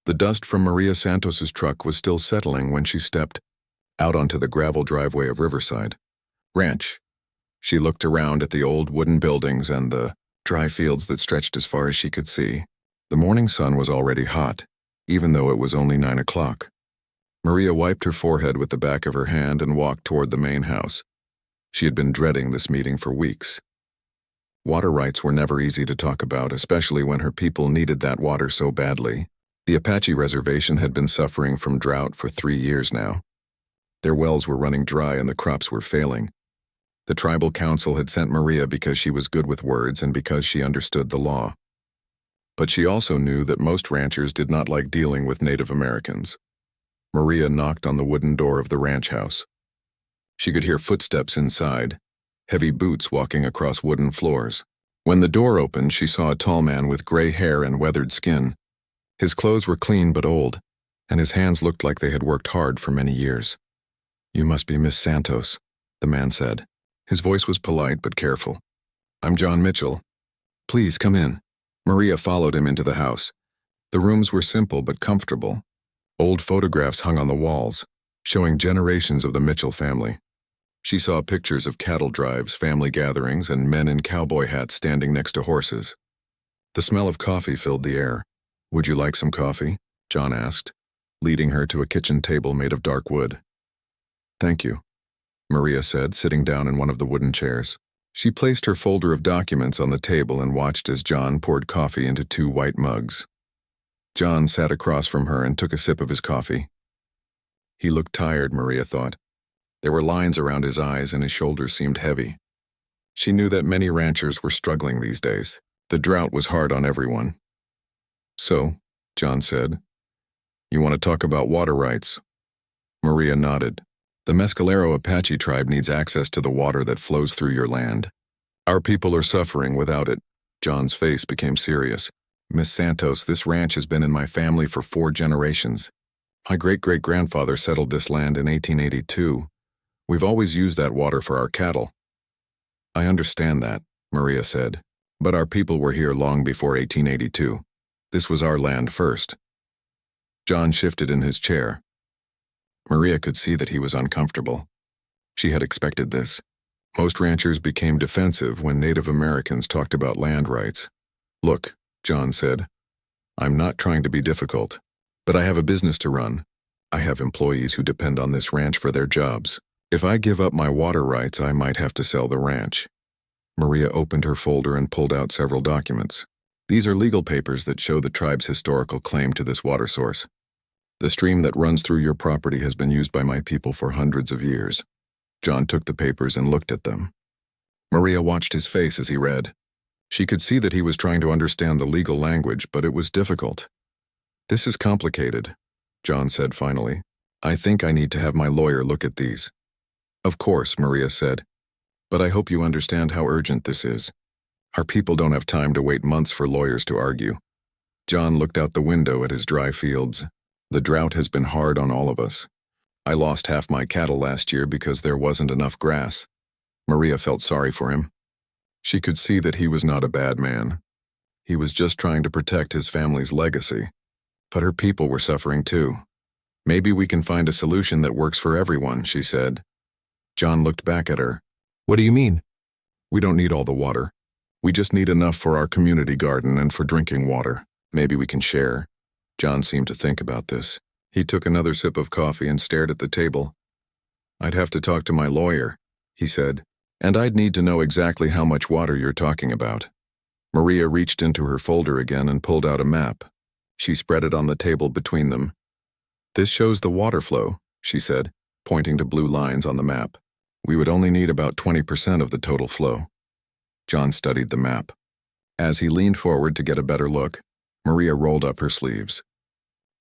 The dust from Maria Santos's truck was still settling when she stepped out onto the gravel driveway of Riverside Ranch. She looked around at the old wooden buildings and the dry fields that stretched as far as she could see. The morning sun was already hot, even though it was only 9 o'clock. Maria wiped her forehead with the back of her hand and walked toward the main house. She had been dreading this meeting for weeks. Water rights were never easy to talk about, especially when her people needed that water so badly. The Apache reservation had been suffering from drought for 3 years now. Their wells were running dry and the crops were failing. The tribal council had sent Maria because she was good with words and because she understood the law. But she also knew that most ranchers did not like dealing with Native Americans. Maria knocked on the wooden door of the ranch house. She could hear footsteps inside, heavy boots walking across wooden floors. When the door opened, she saw a tall man with gray hair and weathered skin. His clothes were clean but old, and his hands looked like they had worked hard for many years. "You must be Miss Santos," the man said. His voice was polite but careful. "I'm John Mitchell. Please come in." Maria followed him into the house. The rooms were simple but comfortable. Old photographs hung on the walls, showing generations of the Mitchell family. She saw pictures of cattle drives, family gatherings, and men in cowboy hats standing next to horses. The smell of coffee filled the air. "Would you like some coffee?" John asked, leading her to a kitchen table made of dark wood. "Thank you," Maria said, sitting down in one of the wooden chairs. She placed her folder of documents on the table and watched as John poured coffee into 2 white mugs. John sat across from her and took a sip of his coffee. He looked tired, Maria thought. There were lines around his eyes and his shoulders seemed heavy. She knew that many ranchers were struggling these days. The drought was hard on everyone. "So," John said, "you want to talk about water rights?" Maria nodded. "The Mescalero Apache tribe needs access to the water that flows through your land. Our people are suffering without it." John's face became serious. "Miss Santos, this ranch has been in my family for 4 generations. My great-great-grandfather settled this land in 1882. We've always used that water for our cattle." "I understand that," Maria said, "but our people were here long before 1882. This was our land first." John shifted in his chair. Maria could see that he was uncomfortable. She had expected this. Most ranchers became defensive when Native Americans talked about land rights. "Look," John said, "I'm not trying to be difficult, but I have a business to run. I have employees who depend on this ranch for their jobs. If I give up my water rights, I might have to sell the ranch." Maria opened her folder and pulled out several documents. "These are legal papers that show the tribe's historical claim to this water source. The stream that runs through your property has been used by my people for hundreds of years." John took the papers and looked at them. Maria watched his face as he read. She could see that he was trying to understand the legal language, but it was difficult. "This is complicated," John said finally. "I think I need to have my lawyer look at these." "Of course," Maria said, "but I hope you understand how urgent this is. Our people don't have time to wait months for lawyers to argue." John looked out the window at his dry fields. "The drought has been hard on all of us. I lost half my cattle last year because there wasn't enough grass." Maria felt sorry for him. She could see that he was not a bad man. He was just trying to protect his family's legacy. But her people were suffering too. "Maybe we can find a solution that works for everyone," she said. John looked back at her. "What do you mean?" "We don't need all the water. We just need enough for our community garden and for drinking water. Maybe we can share." John seemed to think about this. He took another sip of coffee and stared at the table. "I'd have to talk to my lawyer," he said, "and I'd need to know exactly how much water you're talking about." Maria reached into her folder again and pulled out a map. She spread it on the table between them. "This shows the water flow," she said, pointing to blue lines on the map. "We would only need about 20% of the total flow." John studied the map. As he leaned forward to get a better look, Maria rolled up her sleeves.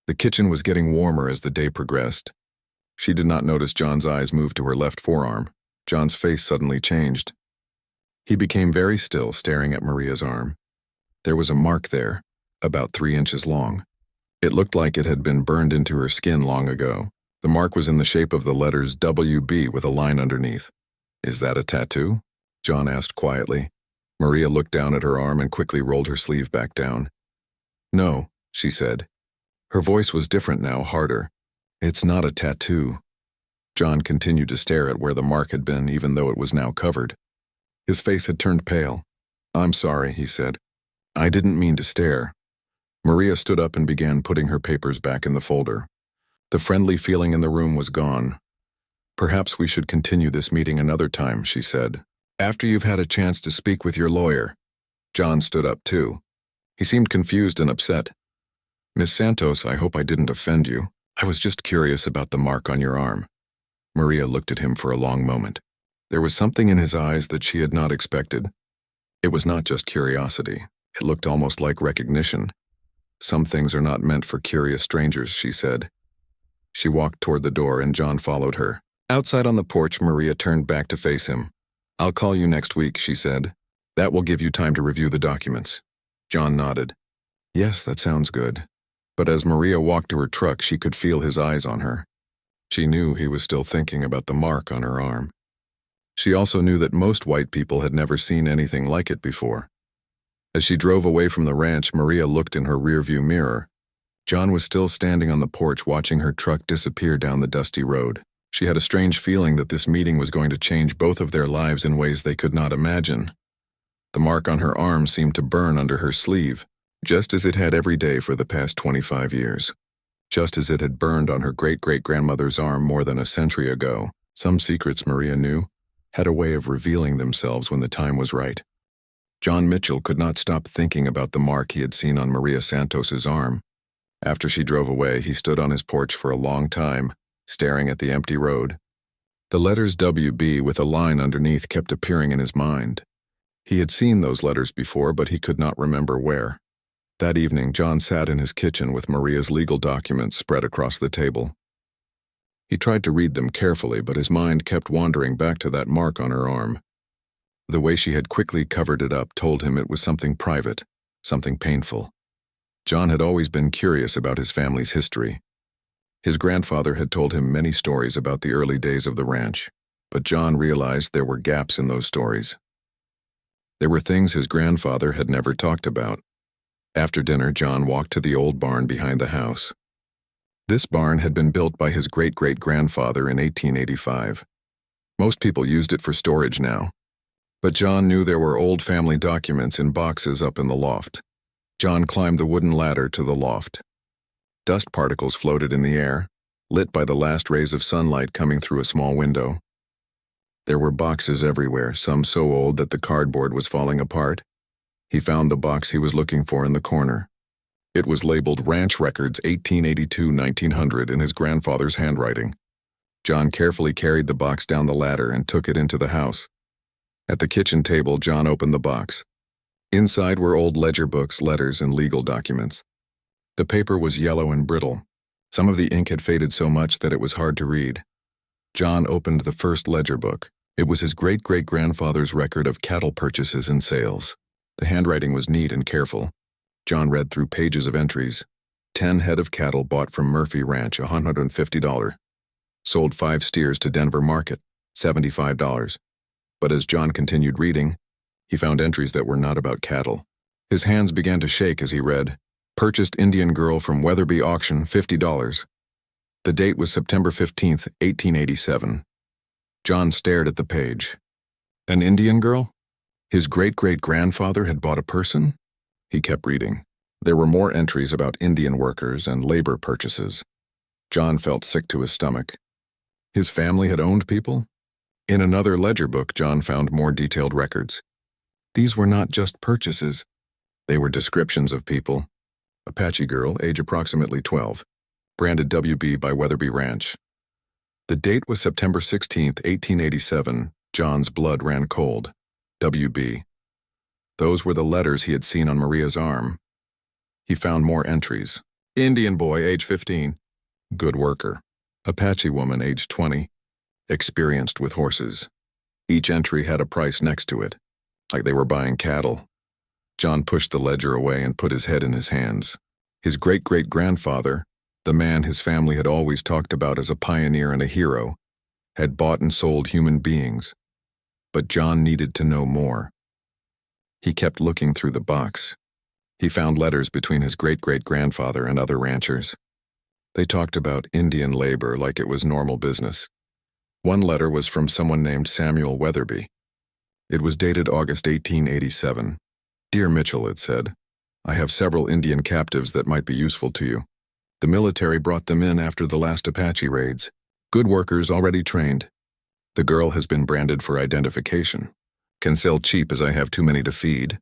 The kitchen was getting warmer as the day progressed. She did not notice John's eyes move to her left forearm. John's face suddenly changed. He became very still, staring at Maria's arm. There was a mark there, about 3 inches long. It looked like it had been burned into her skin long ago. The mark was in the shape of the letters WB with a line underneath. "Is that a tattoo?" John asked quietly. Maria looked down at her arm and quickly rolled her sleeve back down. "No," she said. Her voice was different now, harder. "It's not a tattoo." John continued to stare at where the mark had been, even though it was now covered. His face had turned pale. "I'm sorry," he said. "I didn't mean to stare." Maria stood up and began putting her papers back in the folder. The friendly feeling in the room was gone. "Perhaps we should continue this meeting another time," she said. "After you've had a chance to speak with your lawyer." John stood up too. He seemed confused and upset. "Miss Santos, I hope I didn't offend you. I was just curious about the mark on your arm." Maria looked at him for a long moment. There was something in his eyes that she had not expected. It was not just curiosity. It looked almost like recognition. "Some things are not meant for curious strangers," she said. She walked toward the door and John followed her. Outside on the porch, Maria turned back to face him. "I'll call you next week," she said. "That will give you time to review the documents." John nodded. "Yes, that sounds good." But as Maria walked to her truck, she could feel his eyes on her. She knew he was still thinking about the mark on her arm. She also knew that most white people had never seen anything like it before. As she drove away from the ranch, Maria looked in her rearview mirror. John was still standing on the porch watching her truck disappear down the dusty road. She had a strange feeling that this meeting was going to change both of their lives in ways they could not imagine. The mark on her arm seemed to burn under her sleeve, just as it had every day for the past 25 years. Just as it had burned on her great-great-grandmother's arm more than a century ago. Some secrets, Maria knew, had a way of revealing themselves when the time was right. John Mitchell could not stop thinking about the mark he had seen on Maria Santos's arm. After she drove away, he stood on his porch for a long time, staring at the empty road. The letters WB with a line underneath kept appearing in his mind. He had seen those letters before, but he could not remember where. That evening, John sat in his kitchen with Maria's legal documents spread across the table. He tried to read them carefully, but his mind kept wandering back to that mark on her arm. The way she had quickly covered it up told him it was something private, something painful. John had always been curious about his family's history. His grandfather had told him many stories about the early days of the ranch, but John realized there were gaps in those stories. There were things his grandfather had never talked about. After dinner, John walked to the old barn behind the house. This barn had been built by his great-great-grandfather in 1885. Most people used it for storage now, but John knew there were old family documents in boxes up in the loft. John climbed the wooden ladder to the loft. Dust particles floated in the air, lit by the last rays of sunlight coming through a small window. There were boxes everywhere, some so old that the cardboard was falling apart. He found the box he was looking for in the corner. It was labeled Ranch Records 1882-1900 in his grandfather's handwriting. John carefully carried the box down the ladder and took it into the house. At the kitchen table, John opened the box. Inside were old ledger books, letters, and legal documents. The paper was yellow and brittle. Some of the ink had faded so much that it was hard to read. John opened the first ledger book. It was his great-great-grandfather's record of cattle purchases and sales. The handwriting was neat and careful. John read through pages of entries. 10 head of cattle bought from Murphy Ranch, $150. Sold 5 steers to Denver Market, $75. But as John continued reading, he found entries that were not about cattle. His hands began to shake as he read, Purchased Indian girl from Weatherby auction, $50. The date was September 15th, 1887. John stared at the page. An Indian girl? His great-great-grandfather had bought a person? He kept reading. There were more entries about Indian workers and labor purchases. John felt sick to his stomach. His family had owned people? In another ledger book, John found more detailed records. These were not just purchases. They were descriptions of people. Apache girl, age approximately 12. Branded WB by Weatherby Ranch. The date was September 16th, 1887. John's blood ran cold. WB. Those were the letters he had seen on Maria's arm. He found more entries. Indian boy, age 15. Good worker. Apache woman, age 20. Experienced with horses. Each entry had a price next to it, like they were buying cattle. John pushed the ledger away and put his head in his hands. His great-great-grandfather, the man his family had always talked about as a pioneer and a hero, had bought and sold human beings. But John needed to know more. He kept looking through the box. He found letters between his great-great-grandfather and other ranchers. They talked about Indian labor like it was normal business. One letter was from someone named Samuel Weatherby. It was dated August 1887. "Dear Mitchell," it said, "I have several Indian captives that might be useful to you. The military brought them in after the last Apache raids. Good workers already trained. The girl has been branded for identification. Can sell cheap as I have too many to feed."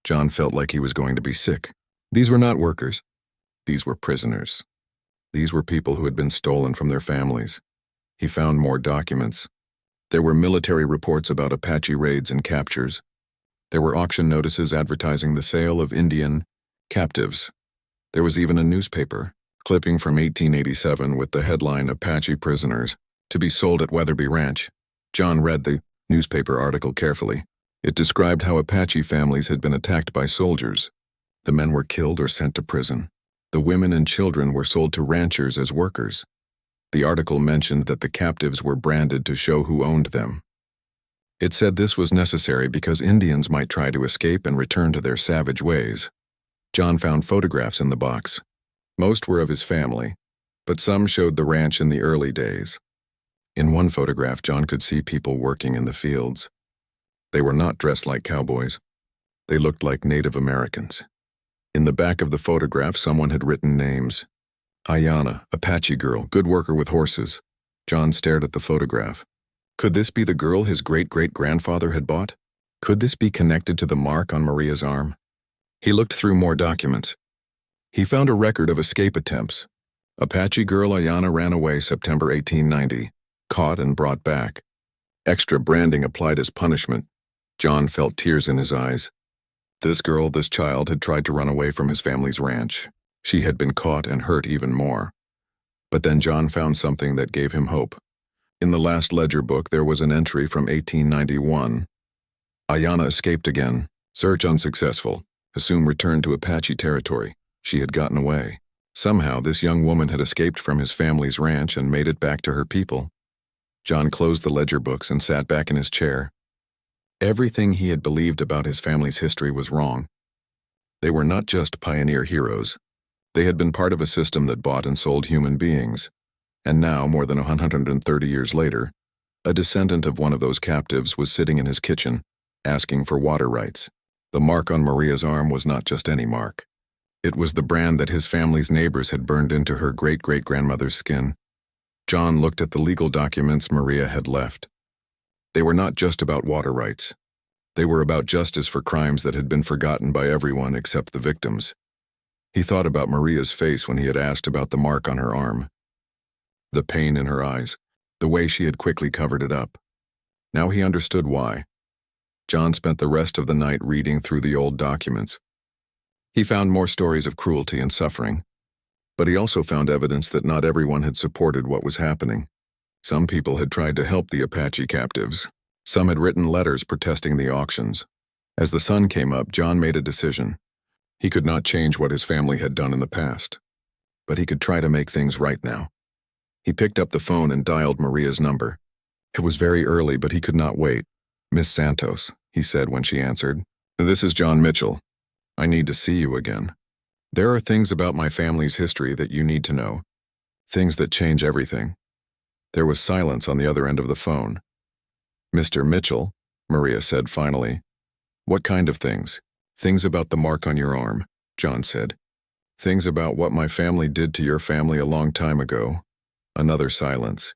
John felt like he was going to be sick. These were not workers. These were prisoners. These were people who had been stolen from their families. He found more documents. There were military reports about Apache raids and captures. There were auction notices advertising the sale of Indian captives. There was even a newspaper clipping from 1887 with the headline "Apache prisoners to be sold at Weatherby Ranch." John read the newspaper article carefully. It described how Apache families had been attacked by soldiers. The men were killed or sent to prison. The women and children were sold to ranchers as workers. The article mentioned that the captives were branded to show who owned them. It said this was necessary because Indians might try to escape and return to their savage ways. John found photographs in the box. Most were of his family, but some showed the ranch in the early days. In one photograph, John could see people working in the fields. They were not dressed like cowboys. They looked like Native Americans. In the back of the photograph, someone had written names. "Ayanna, Apache girl, good worker with horses." John stared at the photograph. Could this be the girl his great-great-grandfather had bought? Could this be connected to the mark on Maria's arm? He looked through more documents. He found a record of escape attempts. Apache girl Ayanna ran away September 1890, caught and brought back. Extra branding applied as punishment. John felt tears in his eyes. This girl, this child, had tried to run away from his family's ranch. She had been caught and hurt even more. But then John found something that gave him hope. In the last ledger book, there was an entry from 1891. Ayanna escaped again. Search unsuccessful. Assume returned to Apache territory. She had gotten away. Somehow, this young woman had escaped from his family's ranch and made it back to her people. John closed the ledger books and sat back in his chair. Everything he had believed about his family's history was wrong. They were not just pioneer heroes. They had been part of a system that bought and sold human beings. And now, more than 130 years later, a descendant of one of those captives was sitting in his kitchen, asking for water rights. The mark on Maria's arm was not just any mark. It was the brand that his family's neighbors had burned into her great-great-grandmother's skin. John looked at the legal documents Maria had left. They were not just about water rights. They were about justice for crimes that had been forgotten by everyone except the victims. He thought about Maria's face when he had asked about the mark on her arm. The pain in her eyes, the way she had quickly covered it up. Now he understood why. John spent the rest of the night reading through the old documents. He found more stories of cruelty and suffering, but he also found evidence that not everyone had supported what was happening. Some people had tried to help the Apache captives. Some had written letters protesting the auctions. As the sun came up, John made a decision. He could not change what his family had done in the past, but he could try to make things right now. He picked up the phone and dialed Maria's number. It was very early, but he could not wait. "Miss Santos," he said when she answered. "This is John Mitchell. I need to see you again. There are things about my family's history that you need to know. Things that change everything." There was silence on the other end of the phone. "Mr. Mitchell," Maria said finally. "What kind of things?" "Things about the mark on your arm," John said. "Things about what my family did to your family a long time ago." Another silence.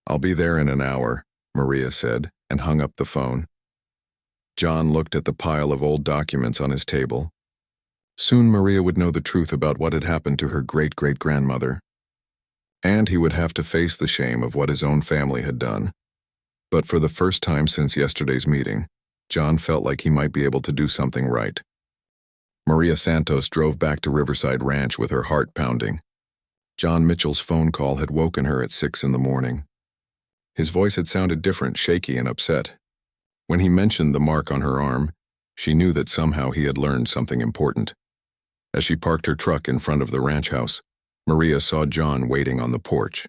"I'll be there in an hour," Maria said, and hung up the phone. John looked at the pile of old documents on his table. Soon Maria would know the truth about what had happened to her great-great-grandmother. And he would have to face the shame of what his own family had done. But for the first time since yesterday's meeting, John felt like he might be able to do something right. Maria Santos drove back to Riverside Ranch with her heart pounding. John Mitchell's phone call had woken her at 6 in the morning. His voice had sounded different, shaky and upset. When he mentioned the mark on her arm, she knew that somehow he had learned something important. As she parked her truck in front of the ranch house, Maria saw John waiting on the porch.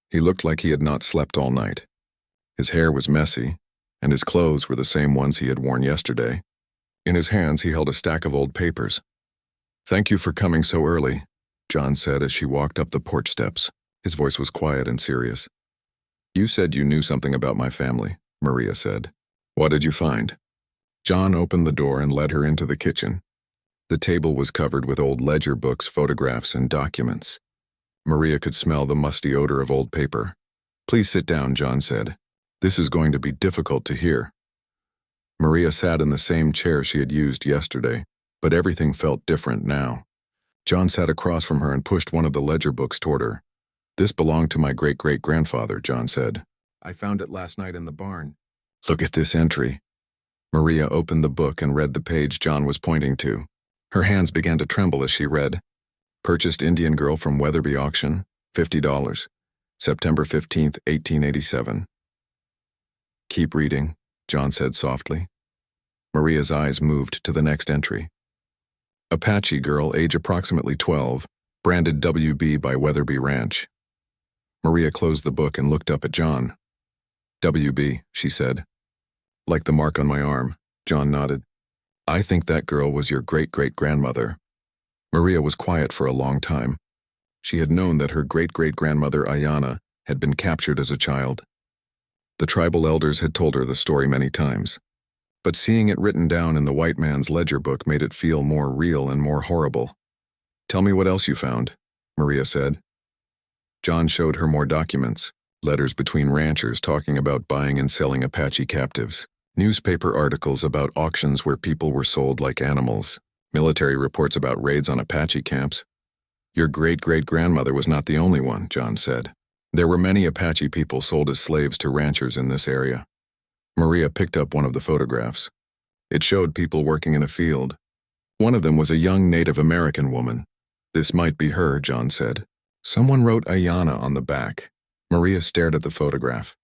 He looked like he had not slept all night. His hair was messy, and his clothes were the same ones he had worn yesterday. In his hands he held a stack of old papers. "Thank you for coming so early," John said as she walked up the porch steps. His voice was quiet and serious. You said you knew something about my family, Maria said. What did you find? John opened the door and led her into the kitchen. The table was covered with old ledger books, photographs, and documents. Maria could smell the musty odor of old paper. Please sit down, John said. This is going to be difficult to hear. Maria sat in the same chair she had used yesterday, but everything felt different now. John sat across from her and pushed one of the ledger books toward her. This belonged to my great-great-grandfather, John said. I found it last night in the barn. Look at this entry. Maria opened the book and read the page John was pointing to. Her hands began to tremble as she read. Purchased Indian girl from Weatherby auction, $50. September 15th, 1887. Keep reading, John said softly. Maria's eyes moved to the next entry. Apache girl, age approximately 12, branded WB by Weatherby Ranch. Maria closed the book and looked up at John. WB, she said. Like the mark on my arm, John nodded. I think that girl was your great-great-grandmother. Maria was quiet for a long time. She had known that her great-great-grandmother Ayana had been captured as a child. The tribal elders had told her the story many times, but seeing it written down in the white man's ledger book made it feel more real and more horrible. Tell me what else you found, Maria said. John showed her more documents, letters between ranchers talking about buying and selling Apache captives, newspaper articles about auctions where people were sold like animals, military reports about raids on Apache camps. Your great-great-grandmother was not the only one, John said. There were many Apache people sold as slaves to ranchers in this area. Maria picked up one of the photographs. It showed people working in a field. One of them was a young Native American woman. This might be her, John said. Someone wrote Ayana on the back. Maria stared at the photograph.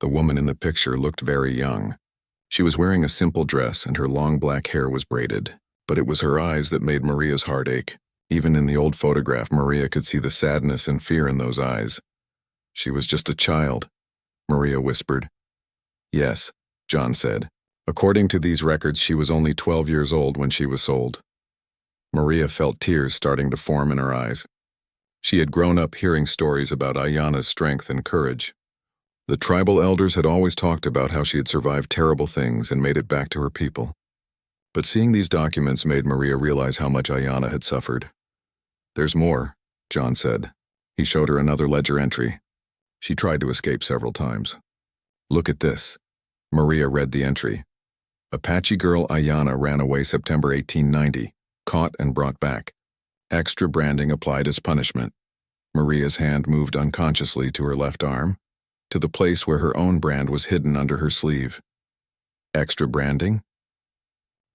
The woman in the picture looked very young. She was wearing a simple dress and her long black hair was braided, but it was her eyes that made Maria's heart ache. Even in the old photograph, Maria could see the sadness and fear in those eyes. She was just a child, Maria whispered. Yes, John said. According to these records, she was only 12 years old when she was sold. Maria felt tears starting to form in her eyes. She had grown up hearing stories about Ayana's strength and courage. The tribal elders had always talked about how she had survived terrible things and made it back to her people. But seeing these documents made Maria realize how much Ayana had suffered. There's more, John said. He showed her another ledger entry. She tried to escape several times. Look at this. Maria read the entry. Apache girl Ayana ran away September 1890, caught and brought back. Extra branding applied as punishment. Maria's hand moved unconsciously to her left arm, to the place where her own brand was hidden under her sleeve. Extra branding?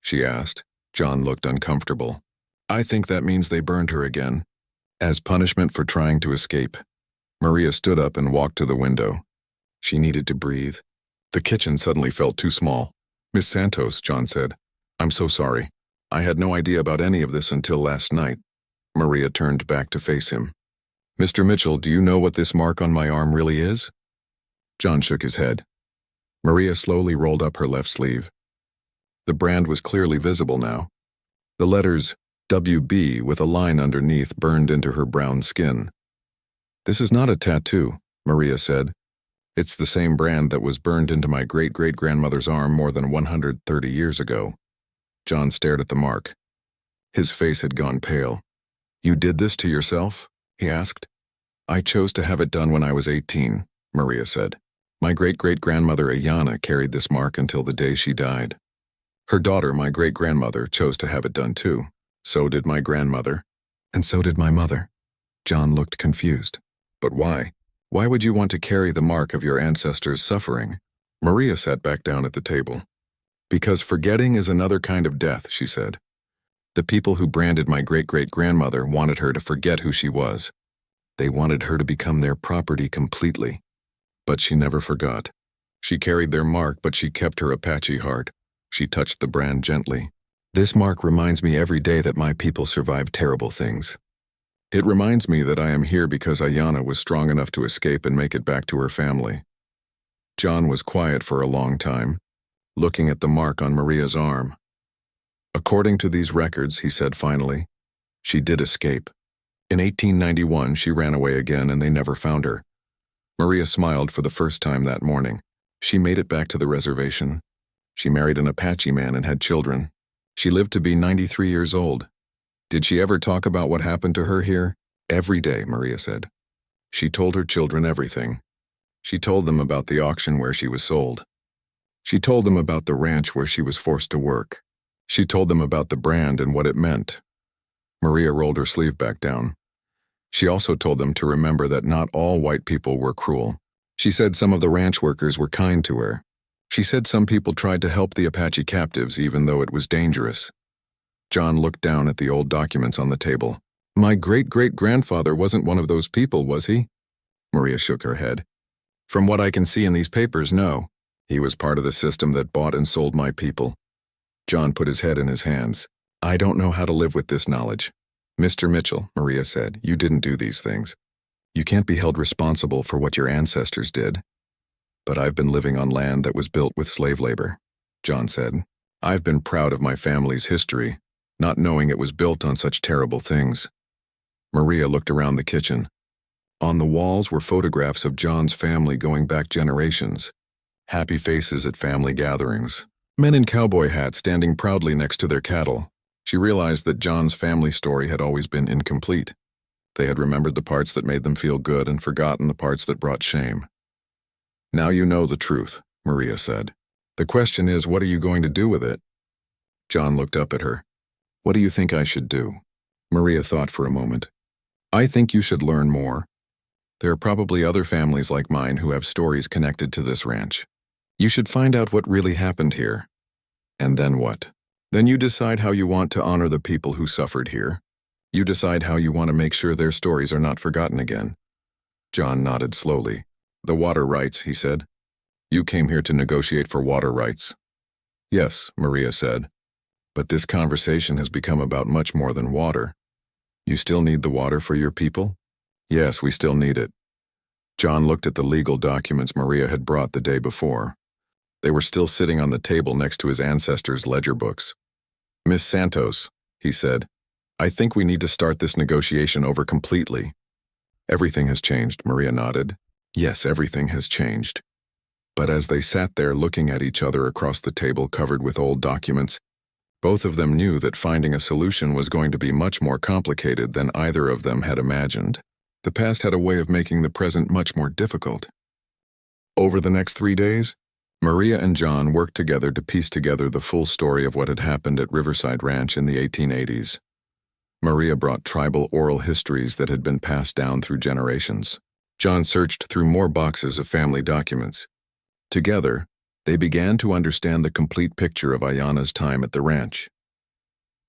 She asked. John looked uncomfortable. I think that means they burned her again, as punishment for trying to escape. Maria stood up and walked to the window. She needed to breathe. The kitchen suddenly felt too small. Miss Santos, John said. I'm so sorry. I had no idea about any of this until last night. Maria turned back to face him. Mr. Mitchell, do you know what this mark on my arm really is? John shook his head. Maria slowly rolled up her left sleeve. The brand was clearly visible now. The letters WB with a line underneath burned into her brown skin. This is not a tattoo, Maria said. It's the same brand that was burned into my great-great-grandmother's arm more than 130 years ago. John stared at the mark. His face had gone pale. You did this to yourself? He asked. I chose to have it done when I was 18, Maria said. My great-great-grandmother Ayana carried this mark until the day she died. Her daughter, my great-grandmother, chose to have it done too. So did my grandmother. And so did my mother. John looked confused. But why? Why would you want to carry the mark of your ancestors' suffering? Maria sat back down at the table. Because forgetting is another kind of death, she said. The people who branded my great-great-grandmother wanted her to forget who she was. They wanted her to become their property completely. But she never forgot. She carried their mark, but she kept her Apache heart. She touched the brand gently. This mark reminds me every day that my people survived terrible things. It reminds me that I am here because Ayana was strong enough to escape and make it back to her family. John was quiet for a long time, looking at the mark on Maria's arm. According to these records, he said finally, she did escape. In 1891, she ran away again and they never found her. Maria smiled for the first time that morning. She made it back to the reservation. She married an Apache man and had children. She lived to be 93 years old. Did she ever talk about what happened to her here? Every day, Maria said. She told her children everything. She told them about the auction where she was sold. She told them about the ranch where she was forced to work. She told them about the brand and what it meant. Maria rolled her sleeve back down. She also told them to remember that not all white people were cruel. She said some of the ranch workers were kind to her. She said some people tried to help the Apache captives even though it was dangerous. John looked down at the old documents on the table. My great-great-grandfather wasn't one of those people, was he? Maria shook her head. From what I can see in these papers, no. He was part of the system that bought and sold my people. John put his head in his hands. I don't know how to live with this knowledge. Mr. Mitchell, Maria said, you didn't do these things. You can't be held responsible for what your ancestors did. But I've been living on land that was built with slave labor, John said. I've been proud of my family's history, not knowing it was built on such terrible things. Maria looked around the kitchen. On the walls were photographs of John's family going back generations. Happy faces at family gatherings. Men in cowboy hats standing proudly next to their cattle. She realized that John's family story had always been incomplete. They had remembered the parts that made them feel good and forgotten the parts that brought shame. Now you know the truth, Maria said. The question is, what are you going to do with it? John looked up at her. What do you think I should do? Maria thought for a moment. I think you should learn more. There are probably other families like mine who have stories connected to this ranch. You should find out what really happened here. And then what? Then you decide how you want to honor the people who suffered here. You decide how you want to make sure their stories are not forgotten again. John nodded slowly. The water rights, he said. You came here to negotiate for water rights. Yes, Maria said. But this conversation has become about much more than water. You still need the water for your people? Yes, we still need it. John looked at the legal documents Maria had brought the day before. They were still sitting on the table next to his ancestors' ledger books. Miss Santos, he said, I think we need to start this negotiation over completely. Everything has changed, Maria nodded. Yes, everything has changed. But as they sat there looking at each other across the table covered with old documents, both of them knew that finding a solution was going to be much more complicated than either of them had imagined. The past had a way of making the present much more difficult. Over the next 3 days, Maria and John worked together to piece together the full story of what had happened at Riverside Ranch in the 1880s. Maria brought tribal oral histories that had been passed down through generations. John searched through more boxes of family documents. Together, they began to understand the complete picture of Ayana's time at the ranch.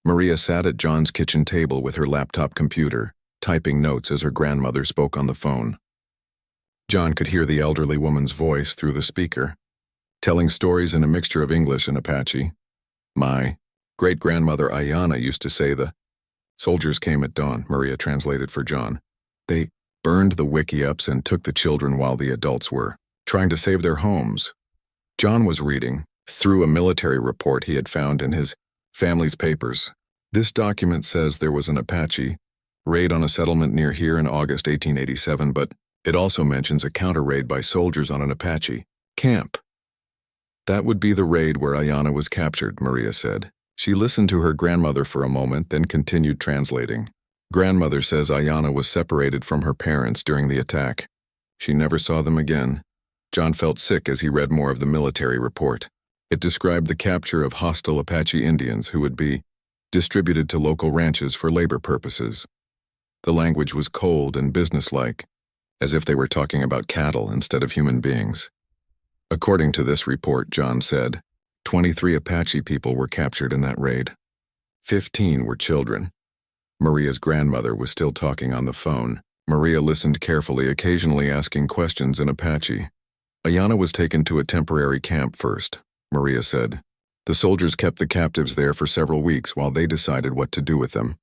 Maria sat at John's kitchen table with her laptop computer, typing notes as her grandmother spoke on the phone. John could hear the elderly woman's voice through the speaker, telling stories in a mixture of English and Apache. My great-grandmother Ayana used to say the soldiers came at dawn, Maria translated for John. They burned the wickiups and took the children while the adults were trying to save their homes. John was reading through a military report he had found in his family's papers. This document says there was an Apache raid on a settlement near here in August 1887, but it also mentions a counter-raid by soldiers on an Apache camp. That would be the raid where Ayana was captured, Maria said. She listened to her grandmother for a moment, then continued translating. Grandmother says Ayana was separated from her parents during the attack. She never saw them again. John felt sick as he read more of the military report. It described the capture of hostile Apache Indians who would be distributed to local ranches for labor purposes. The language was cold and businesslike, as if they were talking about cattle instead of human beings. According to this report, John said, 23 Apache people were captured in that raid. 15 were children. Maria's grandmother was still talking on the phone. Maria listened carefully, occasionally asking questions in Apache. Ayana was taken to a temporary camp first, Maria said. The soldiers kept the captives there for several weeks while they decided what to do with them.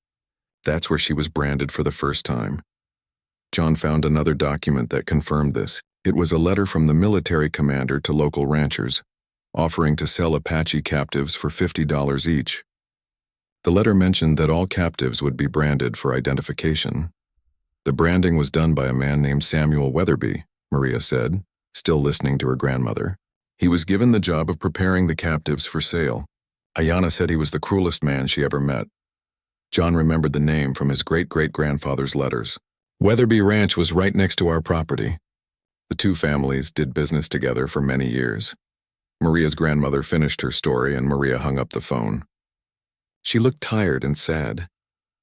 That's where she was branded for the first time. John found another document that confirmed this. It was a letter from the military commander to local ranchers, offering to sell Apache captives for $50 each. The letter mentioned that all captives would be branded for identification. The branding was done by a man named Samuel Weatherby, Maria said, still listening to her grandmother. He was given the job of preparing the captives for sale. Ayanna said he was the cruelest man she ever met. John remembered the name from his great-great-grandfather's letters. Weatherby Ranch was right next to our property. The two families did business together for many years. Maria's grandmother finished her story and Maria hung up the phone. She looked tired and sad.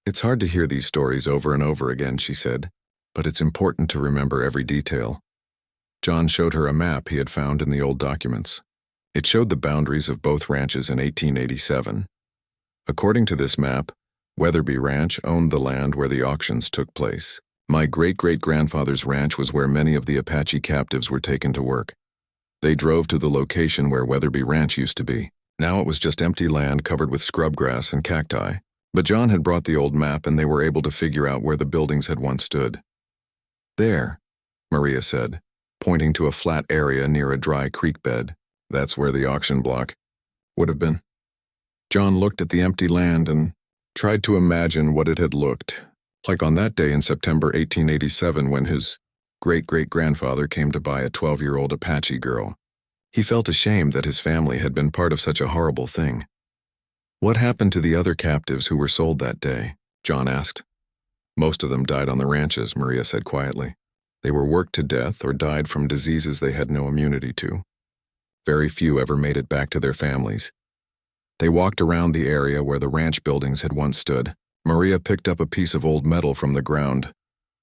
It's hard to hear these stories over and over again, she said, but it's important to remember every detail. John showed her a map he had found in the old documents. It showed the boundaries of both ranches in 1887. According to this map, Weatherby Ranch owned the land where the auctions took place. My great-great-grandfather's ranch was where many of the Apache captives were taken to work. They drove to the location where Weatherby Ranch used to be. Now it was just empty land covered with scrub grass and cacti. But John had brought the old map and they were able to figure out where the buildings had once stood. There, Maria said, pointing to a flat area near a dry creek bed. That's where the auction block would have been. John looked at the empty land and tried to imagine what it had looked like on that day in September 1887 when his great-great-grandfather came to buy a 12-year-old Apache girl. He felt ashamed that his family had been part of such a horrible thing. What happened to the other captives who were sold that day? John asked. Most of them died on the ranches, Maria said quietly. They were worked to death or died from diseases they had no immunity to. Very few ever made it back to their families. They walked around the area where the ranch buildings had once stood. Maria picked up a piece of old metal from the ground.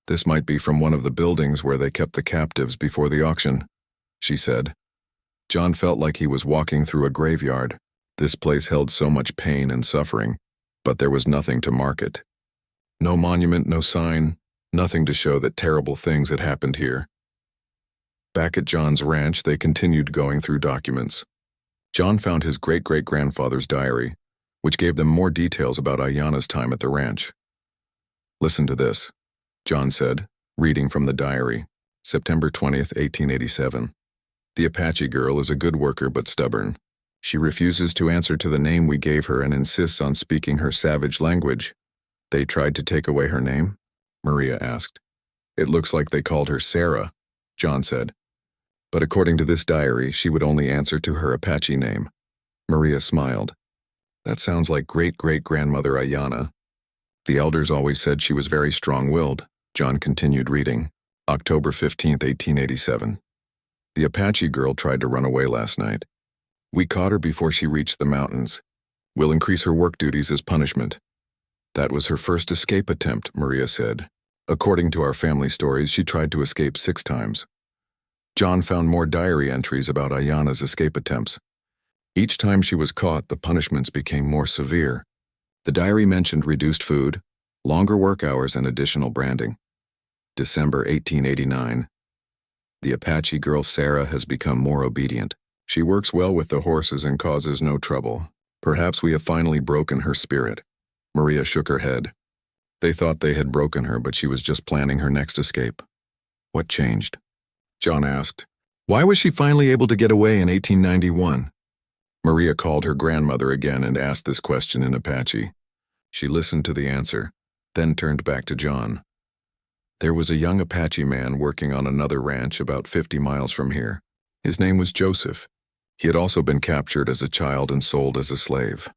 This might be from one of the buildings where they kept the captives before the auction, she said. John felt like he was walking through a graveyard. This place held so much pain and suffering, but there was nothing to mark it. No monument, no sign, nothing to show that terrible things had happened here. Back at John's ranch, they continued going through documents. John found his great-great-grandfather's diary, which gave them more details about Ayanna's time at the ranch. Listen to this, John said, reading from the diary, September 20th, 1887. The Apache girl is a good worker but stubborn. She refuses to answer to the name we gave her and insists on speaking her savage language. They tried to take away her name? Maria asked. It looks like they called her Sarah, John said. But according to this diary, she would only answer to her Apache name. Maria smiled. That sounds like great-great-grandmother Ayanna. The elders always said she was very strong-willed, John continued reading. October 15th, 1887. The Apache girl tried to run away last night. We caught her before she reached the mountains. We'll increase her work duties as punishment. That was her first escape attempt, Maria said. According to our family stories, she tried to escape 6 times. John found more diary entries about Ayanna's escape attempts. Each time she was caught, the punishments became more severe. The diary mentioned reduced food, longer work hours, and additional branding. December 1889. The Apache girl Sarah has become more obedient. She works well with the horses and causes no trouble. Perhaps we have finally broken her spirit. Maria shook her head. They thought they had broken her, but she was just planning her next escape. What changed? John asked. Why was she finally able to get away in 1891? Maria called her grandmother again and asked this question in Apache. She listened to the answer, then turned back to John. There was a young Apache man working on another ranch about 50 miles from here. His name was Joseph. He had also been captured as a child and sold as a slave.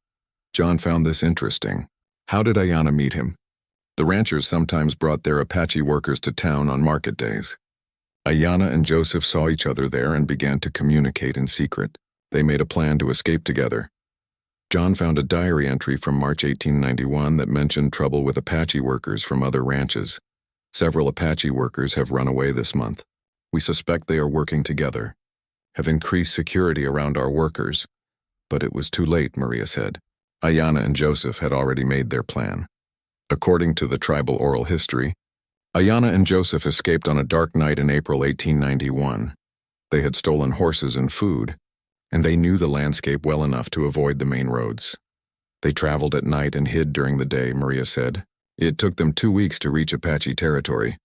John found this interesting. How did Ayanna meet him? The ranchers sometimes brought their Apache workers to town on market days. Ayanna and Joseph saw each other there and began to communicate in secret. They made a plan to escape together. John found a diary entry from March 1891 that mentioned trouble with Apache workers from other ranches. Several Apache workers have run away this month. We suspect they are working together. Have increased security around our workers. But it was too late, Maria said. Ayanna and Joseph had already made their plan. According to the tribal oral history, Ayanna and Joseph escaped on a dark night in April 1891. They had stolen horses and food, and they knew the landscape well enough to avoid the main roads. They traveled at night and hid during the day, Maria said. It took them 2 weeks to reach Apache territory.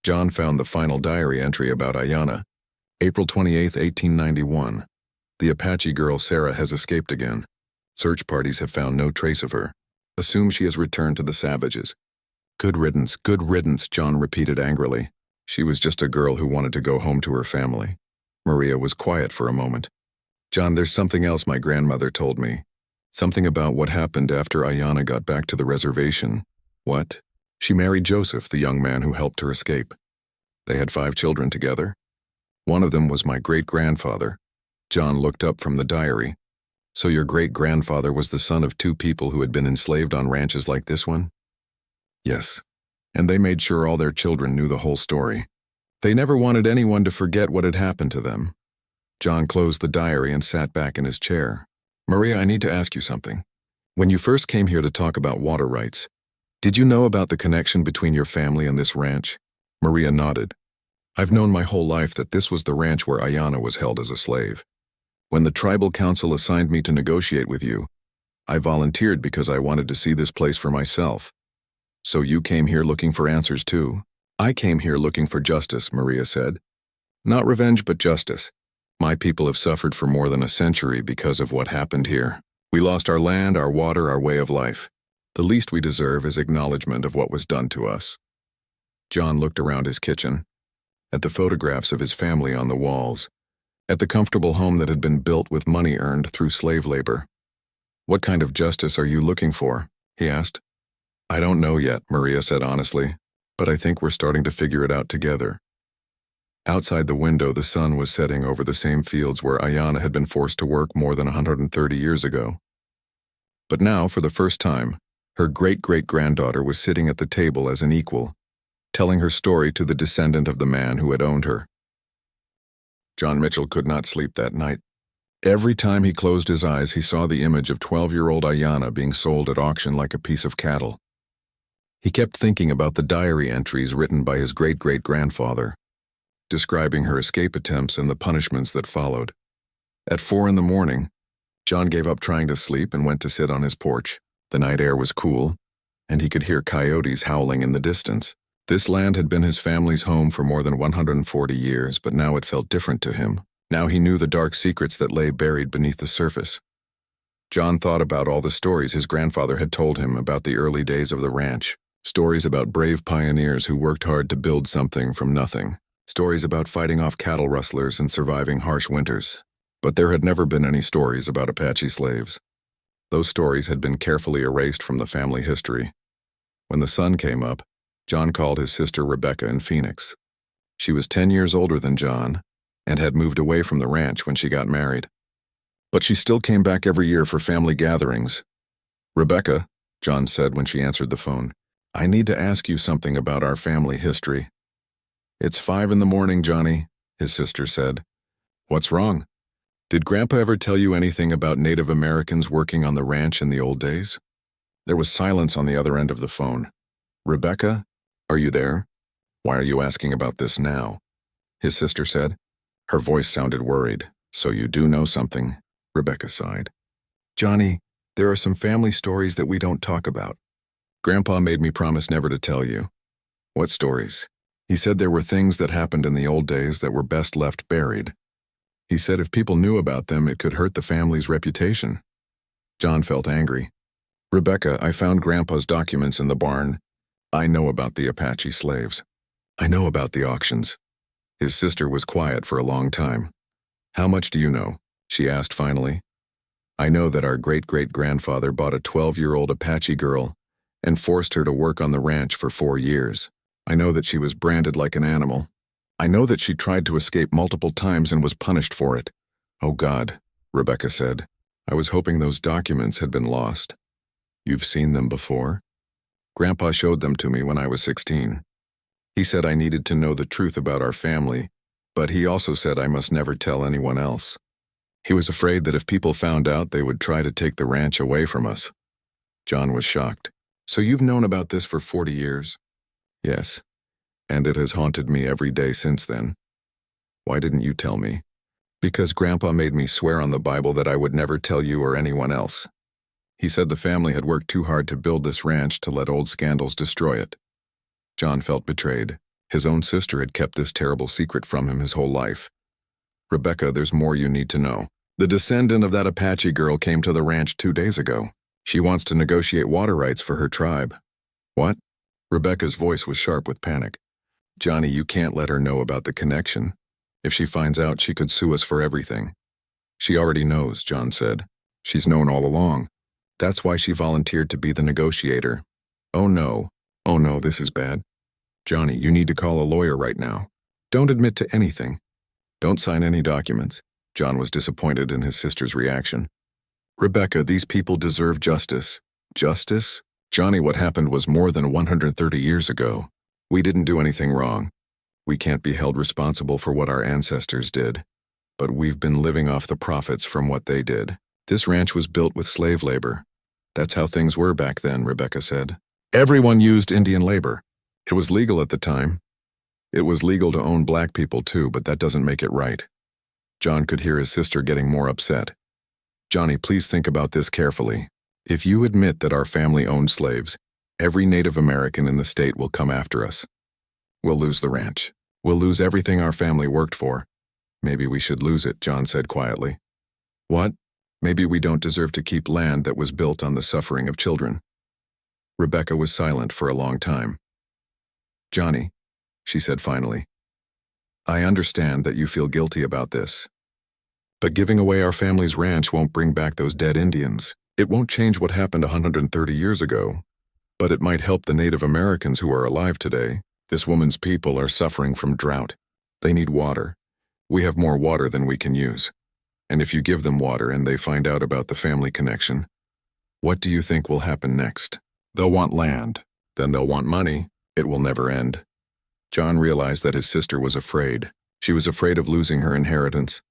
John found the final diary entry about Ayanna. April 28, 1891. The Apache girl Sarah has escaped again. Search parties have found no trace of her. Assume she has returned to the savages. Good riddance, John repeated angrily. She was just a girl who wanted to go home to her family. Maria was quiet for a moment. John, there's something else my grandmother told me. Something about what happened after Ayana got back to the reservation. What? She married Joseph, the young man who helped her escape. They had 5 children together. One of them was my great-grandfather. John looked up from the diary. So your great-grandfather was the son of 2 people who had been enslaved on ranches like this one? Yes. And they made sure all their children knew the whole story. They never wanted anyone to forget what had happened to them. John closed the diary and sat back in his chair. Maria, I need to ask you something. When you first came here to talk about water rights, did you know about the connection between your family and this ranch? Maria nodded. I've known my whole life that this was the ranch where Ayana was held as a slave. When the tribal council assigned me to negotiate with you, I volunteered because I wanted to see this place for myself. So you came here looking for answers too? I came here looking for justice, Maria said. Not revenge, but justice. My people have suffered for more than a century because of what happened here. We lost our land, our water, our way of life. The least we deserve is acknowledgement of what was done to us. John looked around his kitchen, at the photographs of his family on the walls, at the comfortable home that had been built with money earned through slave labor. What kind of justice are you looking for? He asked. I don't know yet, Maria said honestly, but I think we're starting to figure it out together. Outside the window, the sun was setting over the same fields where Ayana had been forced to work more than 130 years ago. But now, for the first time, her great-great-granddaughter was sitting at the table as an equal, telling her story to the descendant of the man who had owned her. John Mitchell could not sleep that night. Every time he closed his eyes, he saw the image of 12-year-old Ayana being sold at auction like a piece of cattle. He kept thinking about the diary entries written by his great-great-grandfather, describing her escape attempts and the punishments that followed. At 4 a.m, John gave up trying to sleep and went to sit on his porch. The night air was cool, and he could hear coyotes howling in the distance. This land had been his family's home for more than 140 years, but now it felt different to him. Now he knew the dark secrets that lay buried beneath the surface. John thought about all the stories his grandfather had told him about the early days of the ranch. Stories about brave pioneers who worked hard to build something from nothing. Stories about fighting off cattle rustlers and surviving harsh winters. But there had never been any stories about Apache slaves. Those stories had been carefully erased from the family history. When the sun came up, John called his sister Rebecca in Phoenix. She was 10 years older than John and had moved away from the ranch when she got married. But she still came back every year for family gatherings. Rebecca, John said when she answered the phone, I need to ask you something about our family history. It's 5 a.m, Johnny, his sister said. What's wrong? Did Grandpa ever tell you anything about Native Americans working on the ranch in the old days? There was silence on the other end of the phone. Rebecca, are you there? Why are you asking about this now? His sister said. Her voice sounded worried. So you do know something, Rebecca sighed. Johnny, there are some family stories that we don't talk about. Grandpa made me promise never to tell you. What stories? He said there were things that happened in the old days that were best left buried. He said if people knew about them, it could hurt the family's reputation. John felt angry. Rebecca, I found Grandpa's documents in the barn. I know about the Apache slaves. I know about the auctions. His sister was quiet for a long time. How much do you know? She asked finally. I know that our great-great-grandfather bought a 12-year-old Apache girl and forced her to work on the ranch for 4 years. I know that she was branded like an animal. I know that she tried to escape multiple times and was punished for it. Oh God, Rebecca said. I was hoping those documents had been lost. You've seen them before? Grandpa showed them to me when I was 16. He said I needed to know the truth about our family, but he also said I must never tell anyone else. He was afraid that if people found out, they would try to take the ranch away from us. John was shocked. So you've known about this for 40 years? Yes, and it has haunted me every day since then. Why didn't you tell me? Because Grandpa made me swear on the Bible that I would never tell you or anyone else. He said the family had worked too hard to build this ranch to let old scandals destroy it. John felt betrayed. His own sister had kept this terrible secret from him his whole life. Rebecca, there's more you need to know. The descendant of that Apache girl came to the ranch 2 days ago. She wants to negotiate water rights for her tribe. What? Rebecca's voice was sharp with panic. Johnny, you can't let her know about the connection. If she finds out, she could sue us for everything. She already knows, John said. She's known all along. That's why she volunteered to be the negotiator. Oh no, this is bad. Johnny, you need to call a lawyer right now. Don't admit to anything. Don't sign any documents. John was disappointed in his sister's reaction. Rebecca, these people deserve justice. Justice? Johnny, what happened was more than 130 years ago. We didn't do anything wrong. We can't be held responsible for what our ancestors did. But we've been living off the profits from what they did. This ranch was built with slave labor. That's how things were back then, Rebecca said. Everyone used Indian labor. It was legal at the time. It was legal to own black people too, but that doesn't make it right. John could hear his sister getting more upset. Johnny, please think about this carefully. If you admit that our family owned slaves, every Native American in the state will come after us. We'll lose the ranch. We'll lose everything our family worked for. Maybe we should lose it, John said quietly. What? Maybe we don't deserve to keep land that was built on the suffering of children. Rebecca was silent for a long time. Johnny, she said finally, I understand that you feel guilty about this. But giving away our family's ranch won't bring back those dead Indians. It won't change what happened 130 years ago. But it might help the Native Americans who are alive today. This woman's people are suffering from drought. They need water. We have more water than we can use. And if you give them water and they find out about the family connection, what do you think will happen next? They'll want land. Then they'll want money. It will never end. John realized that his sister was afraid. She was afraid of losing her inheritance,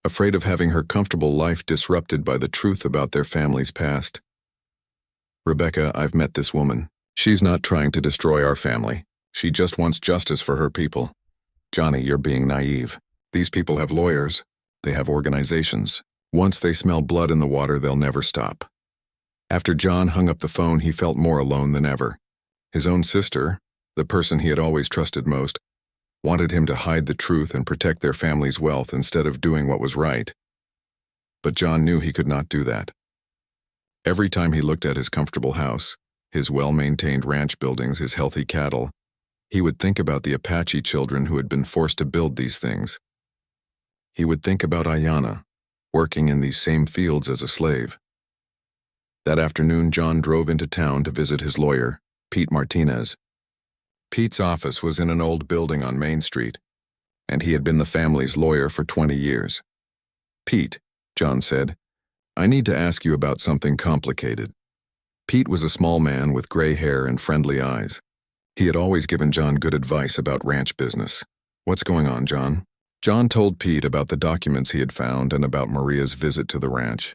afraid of having her comfortable life disrupted by the truth about their family's past. Rebecca, I've met this woman. She's not trying to destroy our family. She just wants justice for her people. Johnny, you're being naive. These people have lawyers. They have organizations. Once they smell blood in the water, they'll never stop. After John hung up the phone, he felt more alone than ever. His own sister, the person he had always trusted most, wanted him to hide the truth and protect their family's wealth instead of doing what was right. But John knew he could not do that. Every time he looked at his comfortable house, his well-maintained ranch buildings, his healthy cattle, he would think about the Apache children who had been forced to build these things. He would think about Ayanna, working in these same fields as a slave. That afternoon, John drove into town to visit his lawyer, Pete Martinez. Pete's office was in an old building on Main Street, and he had been the family's lawyer for 20 years. Pete, John said, I need to ask you about something complicated. Pete was a small man with gray hair and friendly eyes. He had always given John good advice about ranch business. What's going on, John? John told Pete about the documents he had found and about Maria's visit to the ranch.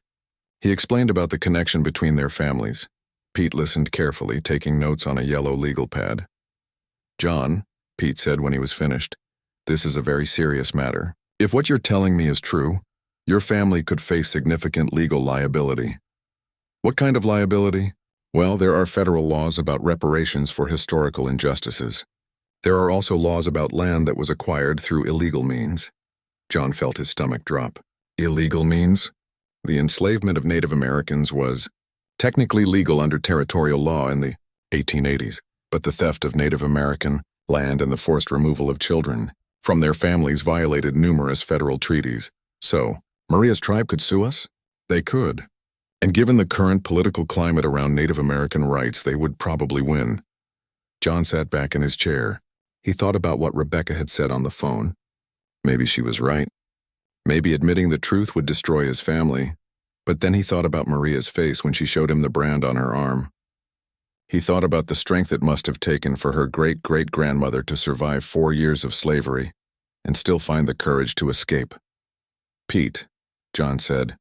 He explained about the connection between their families. Pete listened carefully, taking notes on a yellow legal pad. John, Pete said when he was finished, this is a very serious matter. If what you're telling me is true, your family could face significant legal liability. What kind of liability? Well, there are federal laws about reparations for historical injustices. There are also laws about land that was acquired through illegal means. John felt his stomach drop. Illegal means? The enslavement of Native Americans was technically legal under territorial law in the 1880s, but the theft of Native American land and the forced removal of children from their families violated numerous federal treaties. So, Maria's tribe could sue us? They could. And given the current political climate around Native American rights, they would probably win. John sat back in his chair. He thought about what Rebecca had said on the phone. Maybe she was right. Maybe admitting the truth would destroy his family. But then he thought about Maria's face when she showed him the brand on her arm. He thought about the strength it must have taken for her great-great-grandmother to survive 4 years of slavery and still find the courage to escape. Pete, John said,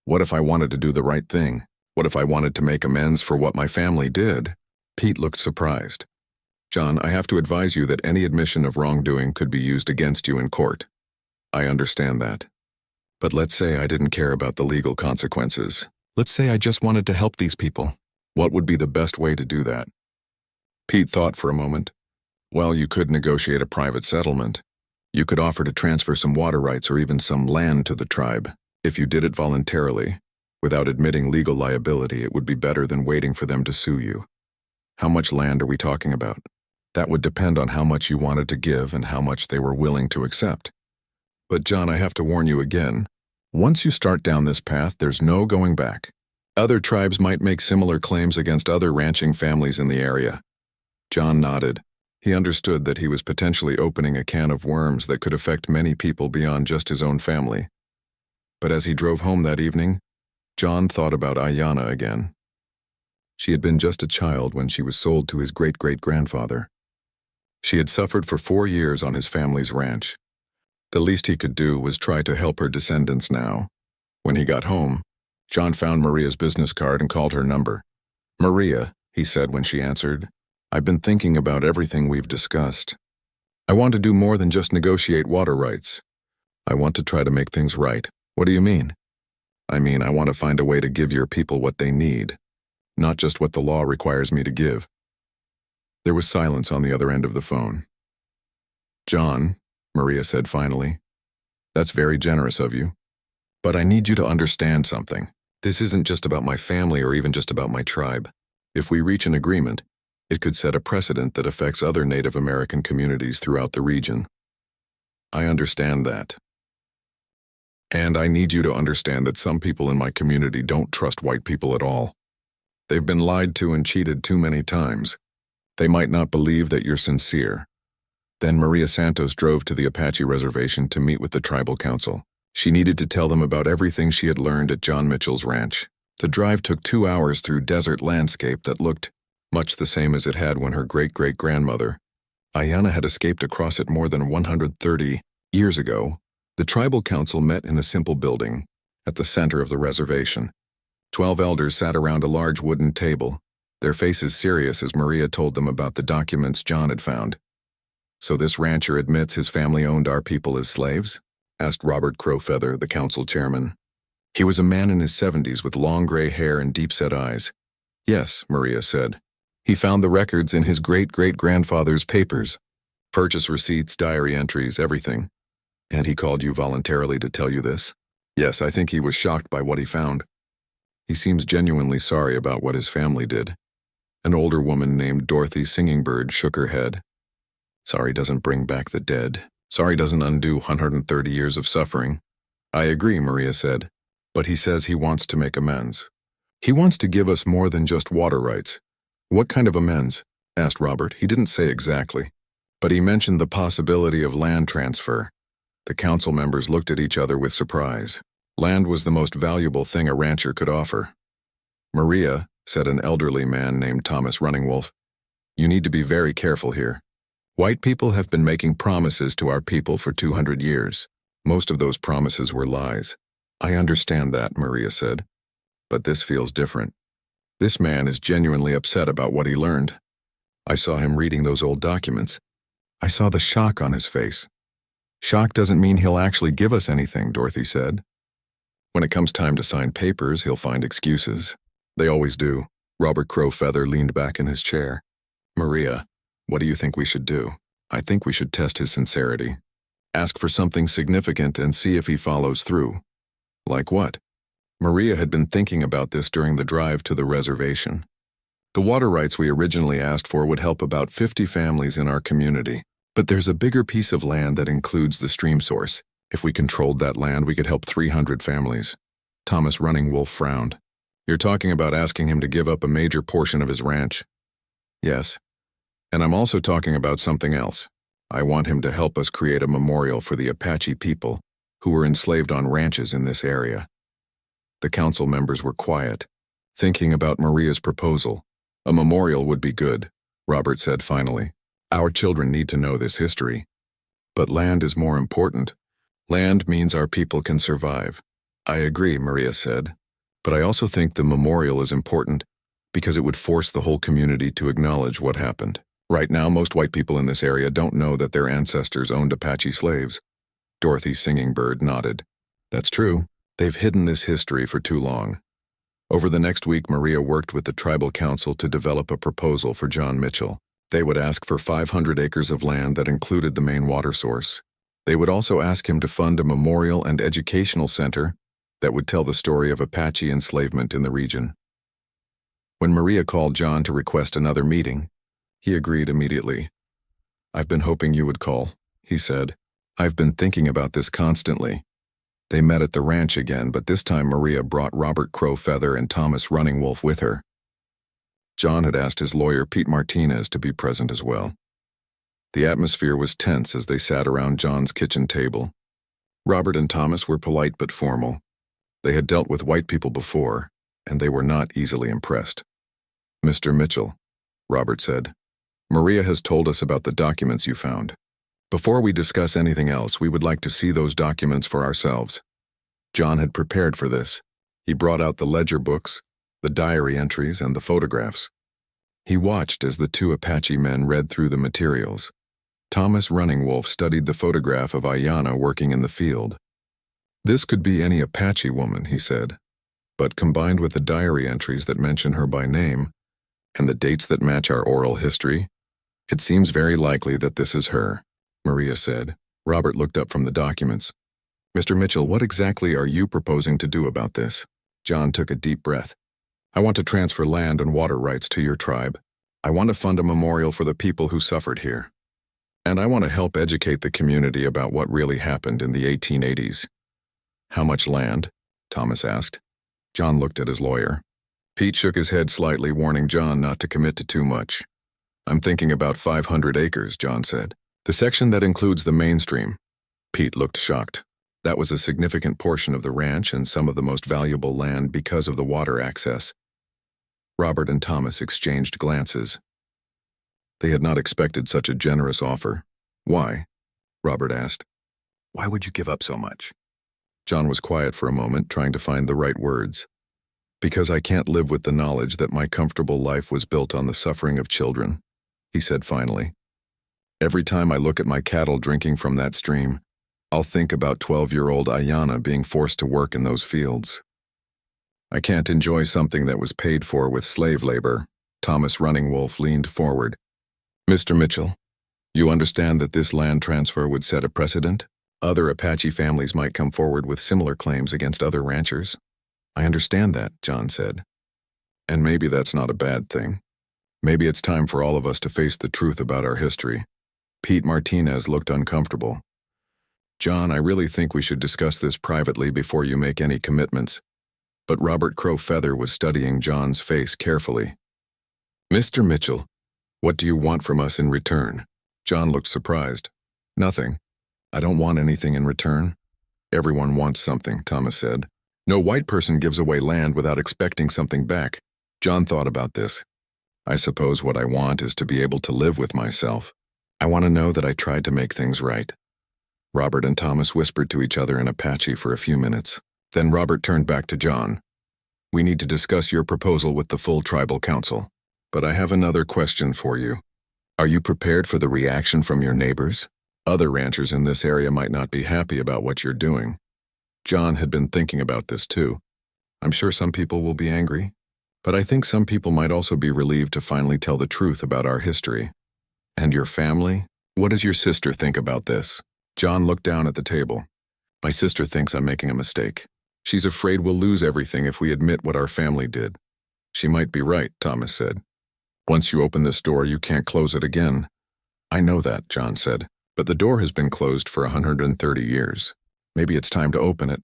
what if I wanted to do the right thing? What if I wanted to make amends for what my family did? Pete looked surprised. John, I have to advise you that any admission of wrongdoing could be used against you in court. I understand that. But let's say I didn't care about the legal consequences. Let's say I just wanted to help these people. What would be the best way to do that? Pete thought for a moment. Well, you could negotiate a private settlement. You could offer to transfer some water rights or even some land to the tribe. If you did it voluntarily, without admitting legal liability, it would be better than waiting for them to sue you. How much land are we talking about? That would depend on how much you wanted to give and how much they were willing to accept. But John, I have to warn you again. Once you start down this path, there's no going back. Other tribes might make similar claims against other ranching families in the area. John nodded. He understood that he was potentially opening a can of worms that could affect many people beyond just his own family. But as he drove home that evening, John thought about Ayanna again. She had been just a child when she was sold to his great-great-grandfather. She had suffered for 4 years on his family's ranch. The least he could do was try to help her descendants now. When he got home, John found Maria's business card and called her number. "Maria," he said when she answered, "I've been thinking about everything we've discussed. I want to do more than just negotiate water rights. I want to try to make things right." "What do you mean?" "I mean, I want to find a way to give your people what they need, not just what the law requires me to give." There was silence on the other end of the phone. "John," Maria said finally, "that's very generous of you. But I need you to understand something. This isn't just about my family or even just about my tribe. If we reach an agreement, it could set a precedent that affects other Native American communities throughout the region. I understand that. And I need you to understand that some people in my community don't trust white people at all. They've been lied to and cheated too many times. They might not believe that you're sincere." Then Maria Santos drove to the Apache reservation to meet with the tribal council. She needed to tell them about everything she had learned at John Mitchell's ranch. The drive took 2 hours through desert landscape that looked much the same as it had when her great-great-grandmother, Ayanna, had escaped across it more than 130 years ago. The tribal council met in a simple building at the center of the reservation. 12 elders sat around a large wooden table, their faces serious as Maria told them about the documents John had found. "So this rancher admits his family owned our people as slaves?" asked Robert Crowfeather, the council chairman. He was a man in his 70s with long gray hair and deep-set eyes. "Yes," Maria said. "He found the records in his great-great-grandfather's papers. Purchase receipts, diary entries, everything. And he called you voluntarily to tell you this?" "Yes, I think he was shocked by what he found. He seems genuinely sorry about what his family did." An older woman named Dorothy Singingbird shook her head. "Sorry doesn't bring back the dead. Sorry doesn't undo 130 years of suffering." "I agree," Maria said. "But he says he wants to make amends. He wants to give us more than just water rights." "What kind of amends?" asked Robert. He didn't say exactly, but he mentioned the possibility of land transfer. The council members looked at each other with surprise. Land was the most valuable thing a rancher could offer. "Maria," said an elderly man named Thomas Runningwolf, "you need to be very careful here. White people have been making promises to our people for 200 years. Most of those promises were lies." "I understand that," Maria said. "But this feels different. This man is genuinely upset about what he learned. I saw him reading those old documents. I saw the shock on his face." "Shock doesn't mean he'll actually give us anything," Dorothy said. "When it comes time to sign papers, he'll find excuses. They always do." Robert Crowfeather leaned back in his chair. "Maria, what do you think we should do?" "I think we should test his sincerity. Ask for something significant and see if he follows through." "Like what?" Maria had been thinking about this during the drive to the reservation. "The water rights we originally asked for would help about 50 families in our community. But there's a bigger piece of land that includes the stream source. If we controlled that land, we could help 300 families. Thomas Runningwolf frowned. "You're talking about asking him to give up a major portion of his ranch?" "Yes. And I'm also talking about something else. I want him to help us create a memorial for the Apache people who were enslaved on ranches in this area." The council members were quiet, thinking about Maria's proposal. "A memorial would be good," Robert said finally. "Our children need to know this history. But land is more important. Land means our people can survive." "I agree," Maria said. "But I also think the memorial is important because it would force the whole community to acknowledge what happened. Right now, most white people in this area don't know that their ancestors owned Apache slaves." Dorothy Singingbird nodded. "That's true. They've hidden this history for too long." Over the next week, Maria worked with the tribal council to develop a proposal for John Mitchell. They would ask for 500 acres of land that included the main water source. They would also ask him to fund a memorial and educational center that would tell the story of Apache enslavement in the region. When Maria called John to request another meeting, he agreed immediately. "I've been hoping you would call," he said. "I've been thinking about this constantly." They met at the ranch again, but this time Maria brought Robert Crowfeather and Thomas Running Wolf with her. John had asked his lawyer, Pete Martinez, to be present as well. The atmosphere was tense as they sat around John's kitchen table. Robert and Thomas were polite but formal. They had dealt with white people before, and they were not easily impressed. "Mr. Mitchell," Robert said, "Maria has told us about the documents you found. Before we discuss anything else, we would like to see those documents for ourselves." John had prepared for this. He brought out the ledger books, the diary entries, and the photographs. He watched as the two Apache men read through the materials. Thomas Running Wolf studied the photograph of Ayanna working in the field. "This could be any Apache woman," he said, "but combined with the diary entries that mention her by name and the dates that match our oral history, it seems very likely that this is her," Maria said. Robert looked up from the documents. "Mr. Mitchell, what exactly are you proposing to do about this?" John took a deep breath. "I want to transfer land and water rights to your tribe. I want to fund a memorial for the people who suffered here. And I want to help educate the community about what really happened in the 1880s. "How much land?" Thomas asked. John looked at his lawyer. Pete shook his head slightly, warning John not to commit to too much. "I'm thinking about 500 acres, John said. "The section that includes the mainstream." Pete looked shocked. That was a significant portion of the ranch and some of the most valuable land because of the water access. Robert and Thomas exchanged glances. They had not expected such a generous offer. "Why?" Robert asked. "Why would you give up so much?" John was quiet for a moment, trying to find the right words. "Because I can't live with the knowledge that my comfortable life was built on the suffering of children," he said finally. "Every time I look at my cattle drinking from that stream, I'll think about 12-year-old Ayanna being forced to work in those fields. I can't enjoy something that was paid for with slave labor." Thomas Running Wolf leaned forward. "Mr. Mitchell, you understand that this land transfer would set a precedent? Other Apache families might come forward with similar claims against other ranchers." "I understand that," John said. "And maybe that's not a bad thing. Maybe it's time for all of us to face the truth about our history." Pete Martinez looked uncomfortable. "John, I really think we should discuss this privately before you make any commitments." But Robert Crowfeather was studying John's face carefully. "Mr. Mitchell, what do you want from us in return?" John looked surprised. "Nothing. I don't want anything in return." "Everyone wants something," Thomas said. "No white person gives away land without expecting something back." John thought about this. "I suppose what I want is to be able to live with myself. I want to know that I tried to make things right." Robert and Thomas whispered to each other in Apache for a few minutes. Then Robert turned back to John. "We need to discuss your proposal with the full tribal council. But I have another question for you. Are you prepared for the reaction from your neighbors? Other ranchers in this area might not be happy about what you're doing." John had been thinking about this too. "I'm sure some people will be angry, but I think some people might also be relieved to finally tell the truth about our history." "And your family? What does your sister think about this?" John looked down at the table. "My sister thinks I'm making a mistake. She's afraid we'll lose everything if we admit what our family did." "She might be right," Thomas said. "Once you open this door, you can't close it again." "I know that," John said, "but the door has been closed for 130 years. Maybe it's time to open it."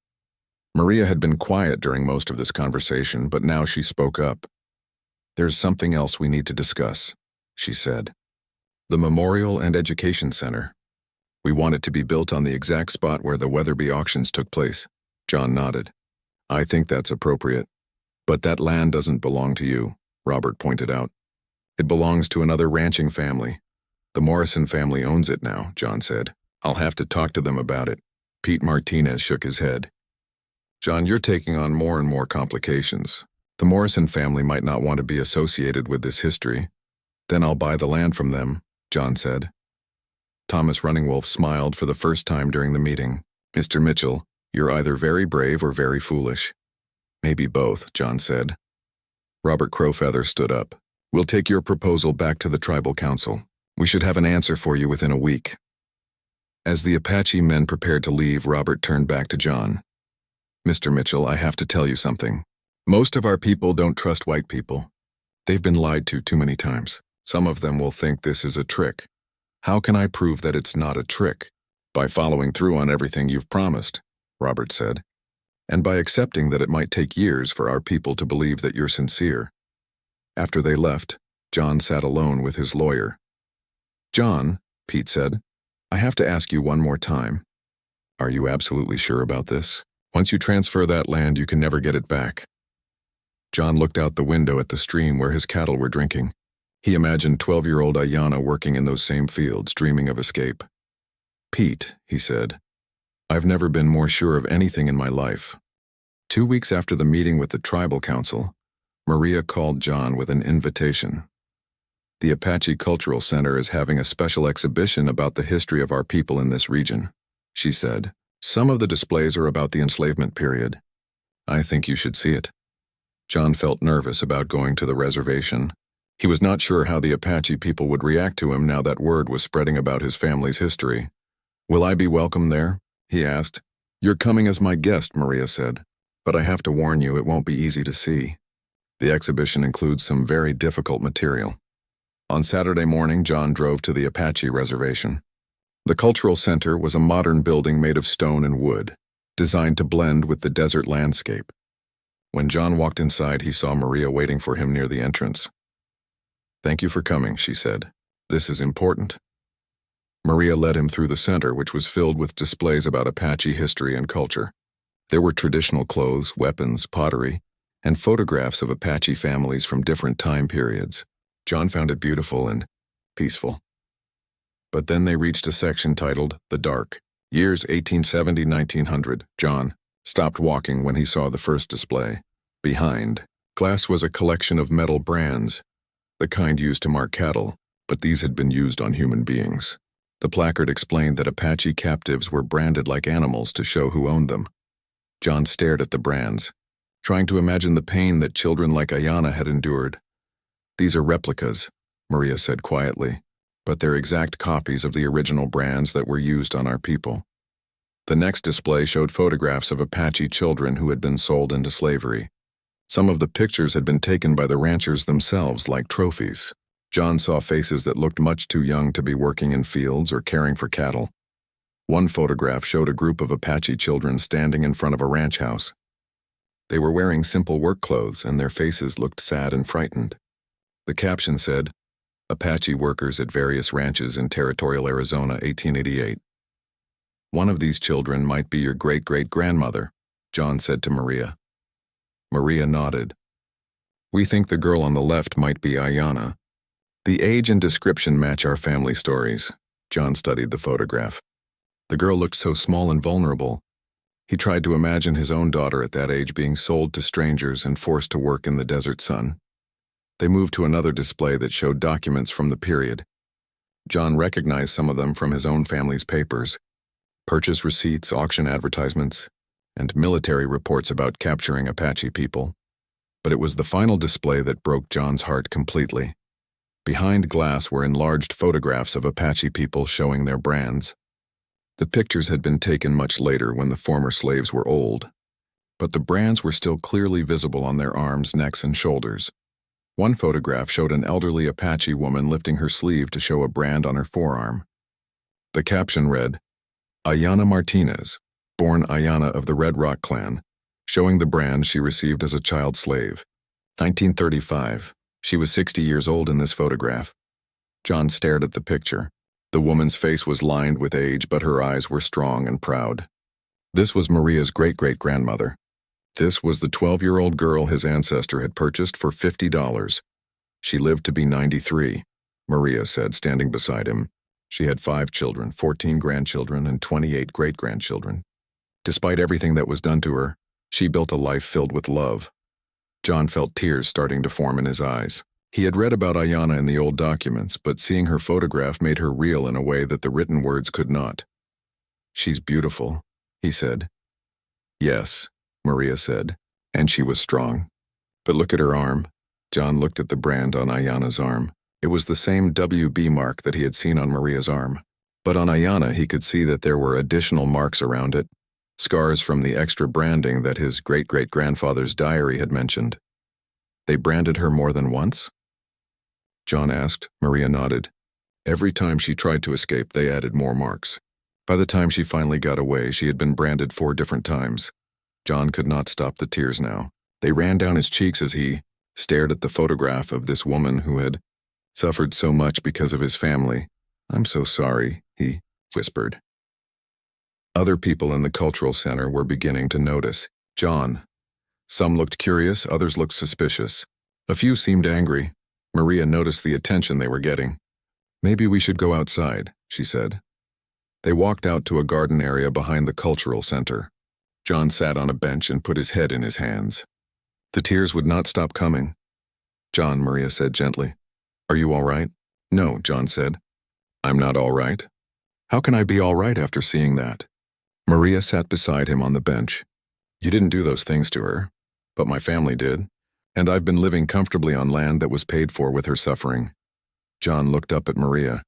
Maria had been quiet during most of this conversation, but now she spoke up. "There's something else we need to discuss," she said. "The Memorial and Education Center. We want it to be built on the exact spot where the Weatherby auctions took place." John nodded. "I think that's appropriate. But that land doesn't belong to you," Robert pointed out. "It belongs to another ranching family. The Morrison family owns it now," John said. "I'll have to talk to them about it." Pete Martinez shook his head. "John, you're taking on more and more complications. The Morrison family might not want to be associated with this history." "Then I'll buy the land from them," John said. Thomas Running Wolf smiled for the first time during the meeting. "Mr. Mitchell, you're either very brave or very foolish." "Maybe both," John said. Robert Crowfeather stood up. "We'll take your proposal back to the tribal council. We should have an answer for you within a week." As the Apache men prepared to leave, Robert turned back to John. "Mr. Mitchell, I have to tell you something. Most of our people don't trust white people. They've been lied to too many times. Some of them will think this is a trick. How can I prove that it's not a trick? By following through on everything you've promised, Robert said. And by accepting that it might take years for our people to believe that you're sincere. After they left, John sat alone with his lawyer. John, Pete said, I have to ask you one more time. Are you absolutely sure about this? Once you transfer that land, you can never get it back. John looked out the window at the stream where his cattle were drinking. He imagined 12-year-old Ayanna working in those same fields, dreaming of escape. Pete, he said, I've never been more sure of anything in my life. 2 weeks after the meeting with the tribal council, Maria called John with an invitation. The Apache Cultural Center is having a special exhibition about the history of our people in this region, she said. Some of the displays are about the enslavement period. I think you should see it. John felt nervous about going to the reservation. He was not sure how the Apache people would react to him now that word was spreading about his family's history. Will I be welcome there? He asked. You're coming as my guest, Maria said, but I have to warn you it won't be easy to see. The exhibition includes some very difficult material. On Saturday morning, John drove to the Apache reservation. The cultural center was a modern building made of stone and wood, designed to blend with the desert landscape. When John walked inside, he saw Maria waiting for him near the entrance. Thank you for coming, she said. This is important. Maria led him through the center, which was filled with displays about Apache history and culture. There were traditional clothes, weapons, pottery, and photographs of Apache families from different time periods. John found it beautiful and peaceful. But then they reached a section titled The Dark, years 1870-1900. John stopped walking when he saw the first display. Behind, glass was a collection of metal brands, the kind used to mark cattle, but these had been used on human beings. The placard explained that Apache captives were branded like animals to show who owned them. John stared at the brands, trying to imagine the pain that children like Ayanna had endured. These are replicas, Maria said quietly, but they're exact copies of the original brands that were used on our people. The next display showed photographs of Apache children who had been sold into slavery. Some of the pictures had been taken by the ranchers themselves like trophies. John saw faces that looked much too young to be working in fields or caring for cattle. One photograph showed a group of Apache children standing in front of a ranch house. They were wearing simple work clothes and their faces looked sad and frightened. The caption said, Apache workers at various ranches in territorial Arizona, 1888. One of these children might be your great-great-grandmother, John said to Maria. Maria nodded. We think the girl on the left might be Ayanna. The age and description match our family stories. John studied the photograph. The girl looked so small and vulnerable. He tried to imagine his own daughter at that age being sold to strangers and forced to work in the desert sun. They moved to another display that showed documents from the period. John recognized some of them from his own family's papers, purchase receipts, auction advertisements, and military reports about capturing Apache people. But it was the final display that broke John's heart completely. Behind glass were enlarged photographs of Apache people showing their brands. The pictures had been taken much later when the former slaves were old, but the brands were still clearly visible on their arms, necks, and shoulders. One photograph showed an elderly Apache woman lifting her sleeve to show a brand on her forearm. The caption read, Ayanna Martinez, born Ayanna of the Red Rock clan, showing the brand she received as a child slave. 1935. She was 60 years old in this photograph. John stared at the picture. The woman's face was lined with age, but her eyes were strong and proud. This was Maria's great-great-grandmother. This was the 12-year-old girl his ancestor had purchased for $50. She lived to be 93, Maria said, standing beside him. She had 5 children, 14 grandchildren, and 28 great-grandchildren. Despite everything that was done to her, she built a life filled with love. John felt tears starting to form in his eyes. He had read about Ayanna in the old documents, but seeing her photograph made her real in a way that the written words could not. She's beautiful, he said. Yes, Maria said, and she was strong. But look at her arm. John looked at the brand on Ayanna's arm. It was the same WB mark that he had seen on Maria's arm. But on Ayanna he could see that there were additional marks around it, scars from the extra branding that his great-great-grandfather's diary had mentioned. They branded her more than once? John asked. Maria nodded. Every time she tried to escape, they added more marks. By the time she finally got away, she had been branded 4 different times. John could not stop the tears now. They ran down his cheeks as he stared at the photograph of this woman who had suffered so much because of his family. "I'm so sorry," he whispered. Other people in the cultural center were beginning to notice John. Some looked curious, others looked suspicious. A few seemed angry. Maria noticed the attention they were getting. "Maybe we should go outside," she said. They walked out to a garden area behind the cultural center. John sat on a bench and put his head in his hands. The tears would not stop coming. "John," Maria said gently, "are you all right?" "No," John said. "I'm not all right. How can I be all right after seeing that?" Maria sat beside him on the bench. "You didn't do those things to her, but my family did, and I've been living comfortably on land that was paid for with her suffering." John looked up at Maria.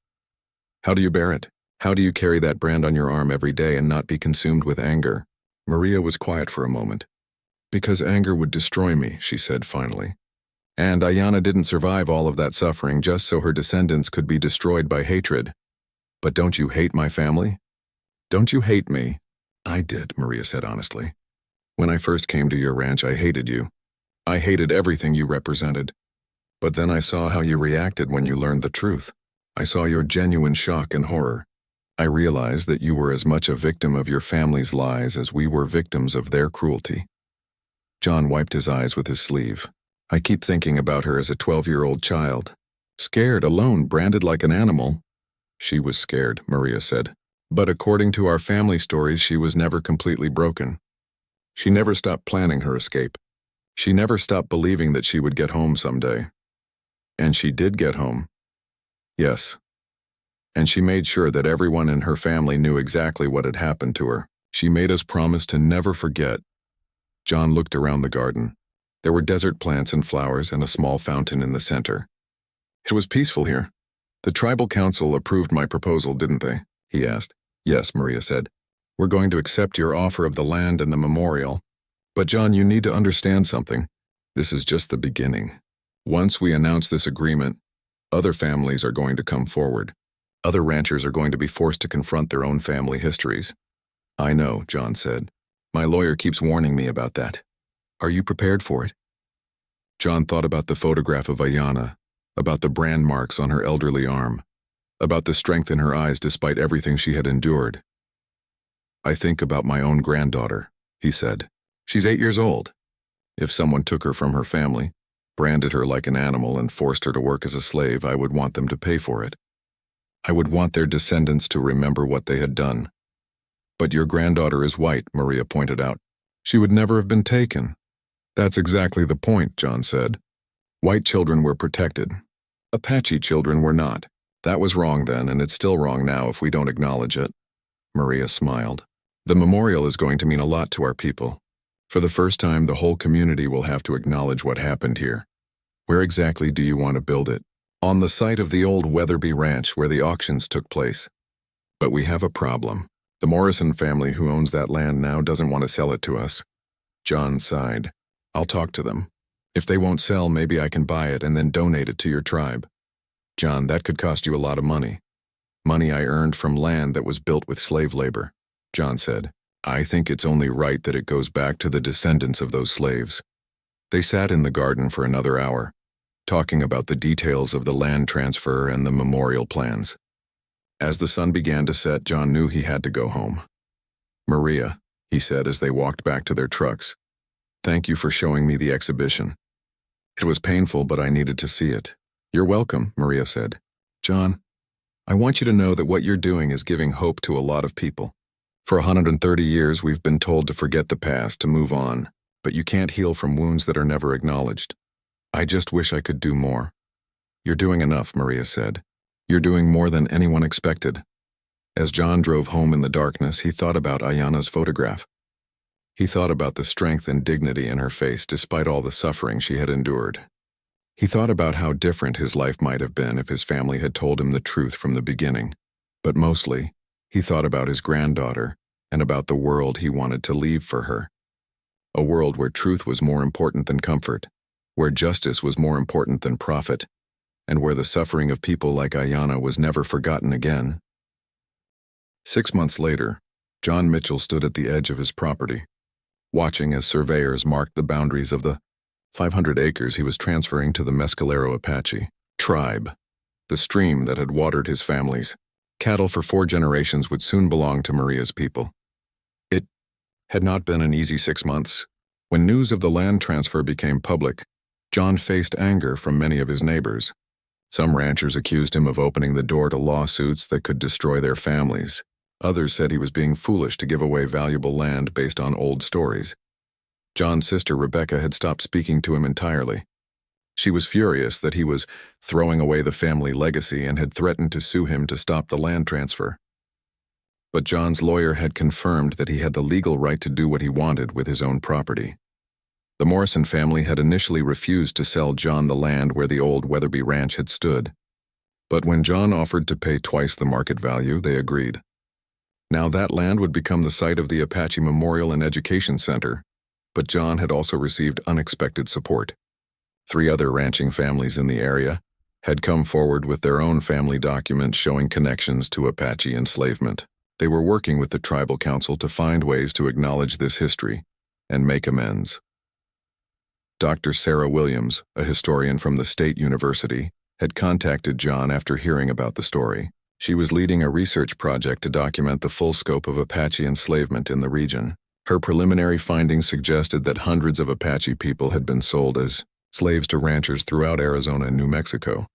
"How do you bear it? How do you carry that brand on your arm every day and not be consumed with anger?" Maria was quiet for a moment. "Because anger would destroy me," she said finally. "And Ayanna didn't survive all of that suffering just so her descendants could be destroyed by hatred. But don't you hate my family? Don't you hate me?" "I did," Maria said honestly. "When I first came to your ranch, I hated you. I hated everything you represented. But then I saw how you reacted when you learned the truth. I saw your genuine shock and horror. I realized that you were as much a victim of your family's lies as we were victims of their cruelty." John wiped his eyes with his sleeve. "I keep thinking about her as a 12-year-old child. Scared, alone, branded like an animal." "She was scared," Maria said. "But according to our family stories, she was never completely broken. She never stopped planning her escape. She never stopped believing that she would get home someday. And she did get home. Yes. And she made sure that everyone in her family knew exactly what had happened to her. She made us promise to never forget." John looked around the garden. There were desert plants and flowers and a small fountain in the center. "It was peaceful here. The tribal council approved my proposal, didn't they?" he asked. "Yes," Maria said. "We're going to accept your offer of the land and the memorial. But John, you need to understand something. This is just the beginning. Once we announce this agreement, other families are going to come forward. Other ranchers are going to be forced to confront their own family histories." "I know," John said. "My lawyer keeps warning me about that. Are you prepared for it?" John thought about the photograph of Ayanna, about the brand marks on her elderly arm, about the strength in her eyes despite everything she had endured. "I think about my own granddaughter," he said. "She's 8 years old. If someone took her from her family, branded her like an animal, and forced her to work as a slave, I would want them to pay for it. I would want their descendants to remember what they had done." "But your granddaughter is white," Maria pointed out. "She would never have been taken." "That's exactly the point," John said. "White children were protected. Apache children were not. That was wrong then, and it's still wrong now if we don't acknowledge it." Maria smiled. "The memorial is going to mean a lot to our people. For the first time, the whole community will have to acknowledge what happened here. Where exactly do you want to build it?" "On the site of the old Weatherby Ranch where the auctions took place. But we have a problem. The Morrison family who owns that land now doesn't want to sell it to us." John sighed. "I'll talk to them. If they won't sell, maybe I can buy it and then donate it to your tribe." "John, that could cost you a lot of money. Money I earned from land that was built with slave labor." John said. "I think it's only right that it goes back to the descendants of those slaves." They sat in the garden for another hour, talking about the details of the land transfer and the memorial plans. As the sun began to set, John knew he had to go home. "Maria," he said as they walked back to their trucks, "thank you for showing me the exhibition. It was painful, but I needed to see it." "You're welcome," Maria said. "John, I want you to know that what you're doing is giving hope to a lot of people. For 130 years, we've been told to forget the past, to move on, but you can't heal from wounds that are never acknowledged. I just wish I could do more." "You're doing enough," Maria said. "You're doing more than anyone expected." As John drove home in the darkness, he thought about Ayanna's photograph. He thought about the strength and dignity in her face despite all the suffering she had endured. He thought about how different his life might have been if his family had told him the truth from the beginning. But mostly, he thought about his granddaughter and about the world he wanted to leave for her. A world where truth was more important than comfort, where justice was more important than profit, and where the suffering of people like Ayanna was never forgotten again. 6 months later, John Mitchell stood at the edge of his property, watching as surveyors marked the boundaries of the 500 acres he was transferring to the Mescalero Apache tribe. The stream that had watered his family's cattle for 4 generations would soon belong to Maria's people. It had not been an easy 6 months. When news of the land transfer became public, John faced anger from many of his neighbors. Some ranchers accused him of opening the door to lawsuits that could destroy their families. Others said he was being foolish to give away valuable land based on old stories. John's sister Rebecca had stopped speaking to him entirely. She was furious that he was throwing away the family legacy and had threatened to sue him to stop the land transfer. But John's lawyer had confirmed that he had the legal right to do what he wanted with his own property. The Morrison family had initially refused to sell John the land where the old Weatherby Ranch had stood. But when John offered to pay twice the market value, they agreed. Now that land would become the site of the Apache Memorial and Education Center, but John had also received unexpected support. 3 other ranching families in the area had come forward with their own family documents showing connections to Apache enslavement. They were working with the tribal council to find ways to acknowledge this history and make amends. Dr. Sarah Williams, a historian from the State University, had contacted John after hearing about the story. She was leading a research project to document the full scope of Apache enslavement in the region. Her preliminary findings suggested that hundreds of Apache people had been sold as slaves to ranchers throughout Arizona and New Mexico.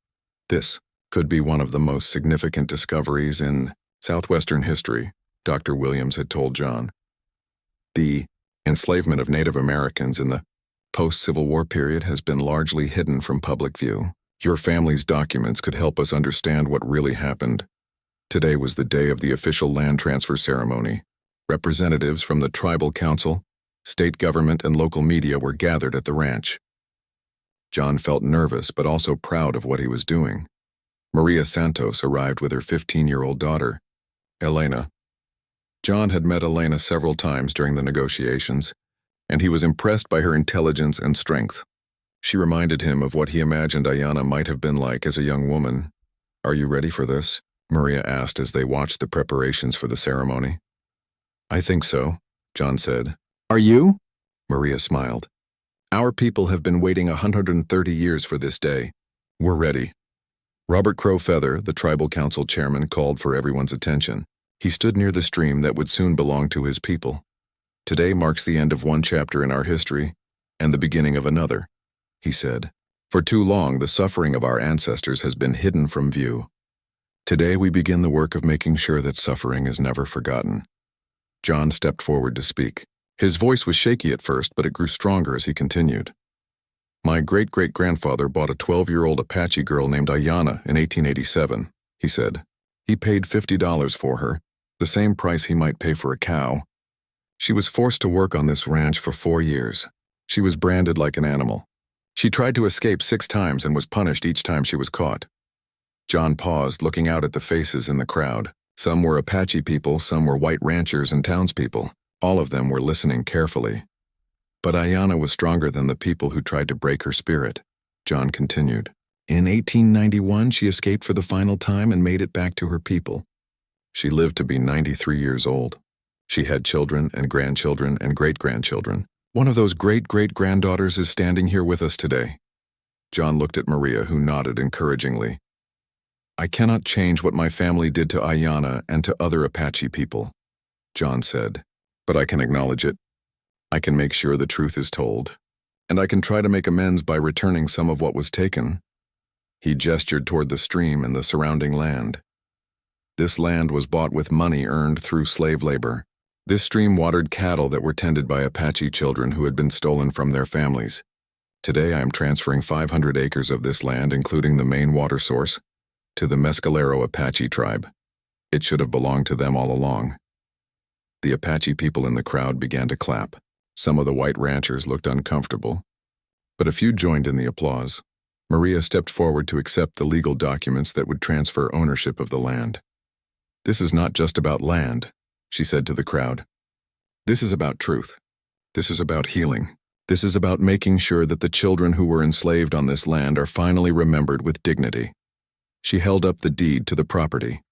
This could be one of the most significant discoveries in Southwestern history, Dr. Williams had told John. The enslavement of Native Americans in the post-Civil War period has been largely hidden from public view. Your family's documents could help us understand what really happened. Today was the day of the official land transfer ceremony. Representatives from the tribal council, state government, and local media were gathered at the ranch. John felt nervous but also proud of what he was doing. Maria Santos arrived with her 15-year-old daughter, Elena. John had met Elena several times during the negotiations, and he was impressed by her intelligence and strength. She reminded him of what he imagined Ayanna might have been like as a young woman. "Are you ready for this?" Maria asked as they watched the preparations for the ceremony. "I think so," John said. "Are you?" Maria smiled. "Our people have been waiting 130 years for this day. We're ready." Robert Crow Feather, the tribal council chairman, called for everyone's attention. He stood near the stream that would soon belong to his people. "Today marks the end of one chapter in our history and the beginning of another," he said. "For too long, the suffering of our ancestors has been hidden from view. Today we begin the work of making sure that suffering is never forgotten." John stepped forward to speak. His voice was shaky at first, but it grew stronger as he continued. "My great-great-grandfather bought a 12-year-old Apache girl named Ayanna in 1887, he said. He paid $50 for her, the same price he might pay for a cow. She was forced to work on this ranch for 4 years. She was branded like an animal. She tried to escape 6 times and was punished each time she was caught." John paused, looking out at the faces in the crowd. Some were Apache people, some were white ranchers and townspeople. All of them were listening carefully. "But Ayanna was stronger than the people who tried to break her spirit," John continued. "In 1891, she escaped for the final time and made it back to her people. She lived to be 93 years old. She had children and grandchildren and great-grandchildren. One of those great-great-granddaughters is standing here with us today." John looked at Maria, who nodded encouragingly. "I cannot change what my family did to Ayanna and to other Apache people," John said, "but I can acknowledge it. I can make sure the truth is told, and I can try to make amends by returning some of what was taken." He gestured toward the stream and the surrounding land. This land was bought with money earned through slave labor. This stream watered cattle that were tended by Apache children who had been stolen from their families. Today I am transferring 500 acres of this land, including the main water source, to the Mescalero Apache tribe. It should have belonged to them all along. The Apache people in the crowd began to clap. Some of the white ranchers looked uncomfortable, but a few joined in the applause. Maria stepped forward to accept the legal documents that would transfer ownership of the land. "This is not just about land," she said to the crowd. "This is about truth. This is about healing. This is about making sure that the children who were enslaved on this land are finally remembered with dignity. She held up the deed to the property.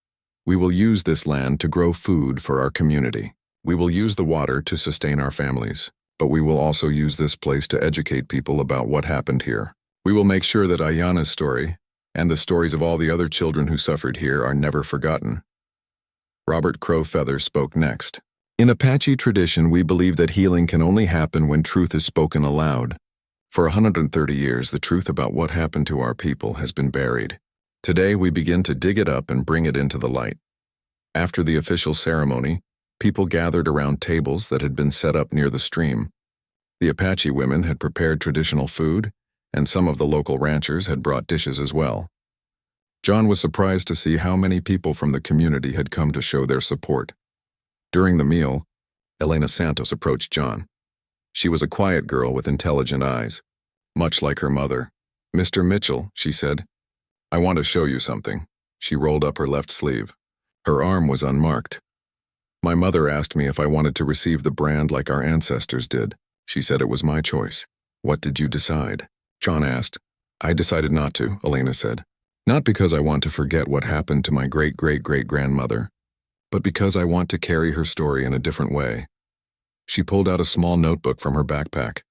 We will use this land to grow food for our community. We will use the water to sustain our families, but we will also use this place to educate people about what happened here. We will make sure that Ayana's story, and the stories of all the other children who suffered here, are never forgotten. Robert Crowfeather spoke next. In Apache tradition, we believe that healing can only happen when truth is spoken aloud. For 130 years, the truth about what happened to our people has been buried. Today, we begin to dig it up and bring it into the light. After the official ceremony, people gathered around tables that had been set up near the stream. The Apache women had prepared traditional food, and some of the local ranchers had brought dishes as well. John was surprised to see how many people from the community had come to show their support. During the meal, Elena Santos approached John. She was a quiet girl with intelligent eyes, much like her mother. "Mr. Mitchell," she said, "I want to show you something." She rolled up her left sleeve. Her arm was unmarked. "My mother asked me if I wanted to receive the brand like our ancestors did. She said it was my choice." "What did you decide?" John asked. "I decided not to," Elena said. "Not because I want to forget what happened to my great-great-great-grandmother, but because I want to carry her story in a different way." She pulled out a small notebook from her backpack.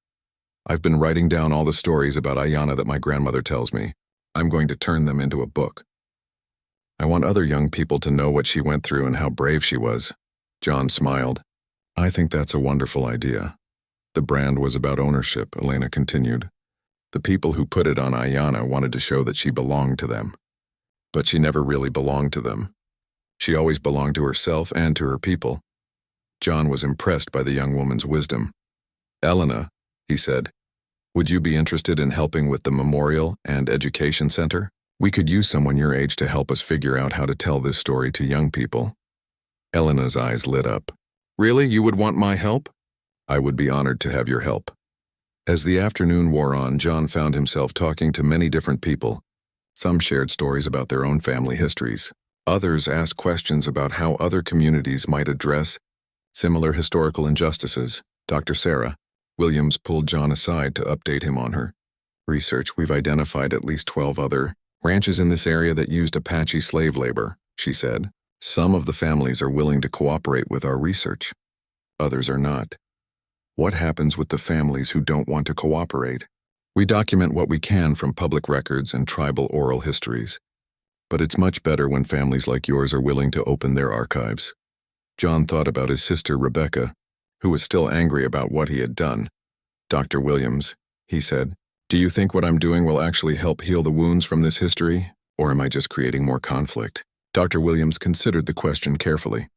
"I've been writing down all the stories about Ayana that my grandmother tells me. I'm going to turn them into a book. I want other young people to know what she went through and how brave she was." John smiled. "I think that's a wonderful idea." "The brand was about ownership," Elena continued. "The people who put it on Ayana wanted to show that she belonged to them. But she never really belonged to them. She always belonged to herself and to her people." John was impressed by the young woman's wisdom. "Elena," he said, "would you be interested in helping with the memorial and education center? We could use someone your age to help us figure out how to tell this story to young people." Elena's eyes lit up. "Really? You would want my help?" "I would be honored to have your help." As the afternoon wore on, John found himself talking to many different people. Some shared stories about their own family histories. Others asked questions about how other communities might address similar historical injustices. Dr. Sarah Williams pulled John aside to update him on her research. "We've identified at least 12 other ranches in this area that used Apache slave labor," she said. "Some of the families are willing to cooperate with our research. Others are not. What happens with the families who don't want to cooperate? We document what we can from public records and tribal oral histories. But it's much better when families like yours are willing to open their archives." John thought about his sister Rebecca, who was still angry about what he had done. "Dr. Williams," he said, "do you think what I'm doing will actually help heal the wounds from this history, or am I just creating more conflict?" Dr. Williams considered the question carefully.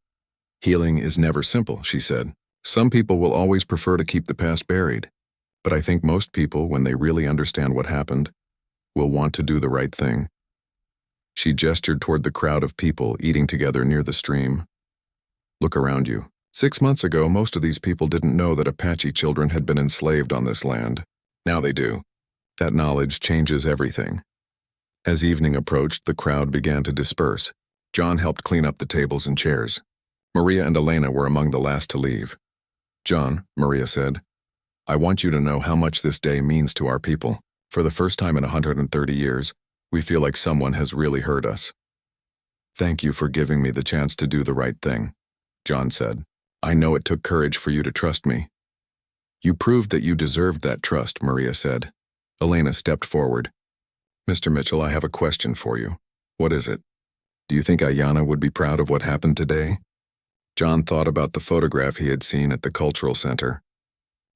"Healing is never simple," she said. "Some people will always prefer to keep the past buried, but I think most people, when they really understand what happened, will want to do the right thing." She gestured toward the crowd of people eating together near the stream. "Look around you. 6 months ago, most of these people didn't know that Apache children had been enslaved on this land. Now they do. That knowledge changes everything." As evening approached, the crowd began to disperse. John helped clean up the tables and chairs. Maria and Elena were among the last to leave. "John," Maria said, "I want you to know how much this day means to our people. For the first time in 130 years, we feel like someone has really heard us." "Thank you for giving me the chance to do the right thing," John said. "I know it took courage for you to trust me." "You proved that you deserved that trust," Maria said. Elena stepped forward. "Mr. Mitchell, I have a question for you." "What is it?" "Do you think Ayana would be proud of what happened today?" John thought about the photograph he had seen at the cultural center.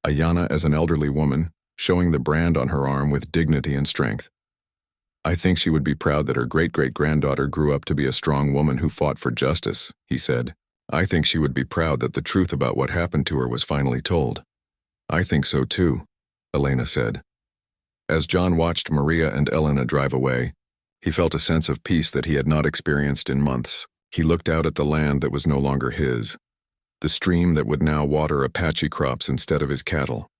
Ayana as an elderly woman, showing the brand on her arm with dignity and strength. "I think she would be proud that her great-great-granddaughter grew up to be a strong woman who fought for justice," he said. "I think she would be proud that the truth about what happened to her was finally told." "I think so too," Elena said. As John watched Maria and Elena drive away, he felt a sense of peace that he had not experienced in months. He looked out at the land that was no longer his, the stream that would now water Apache crops instead of his cattle.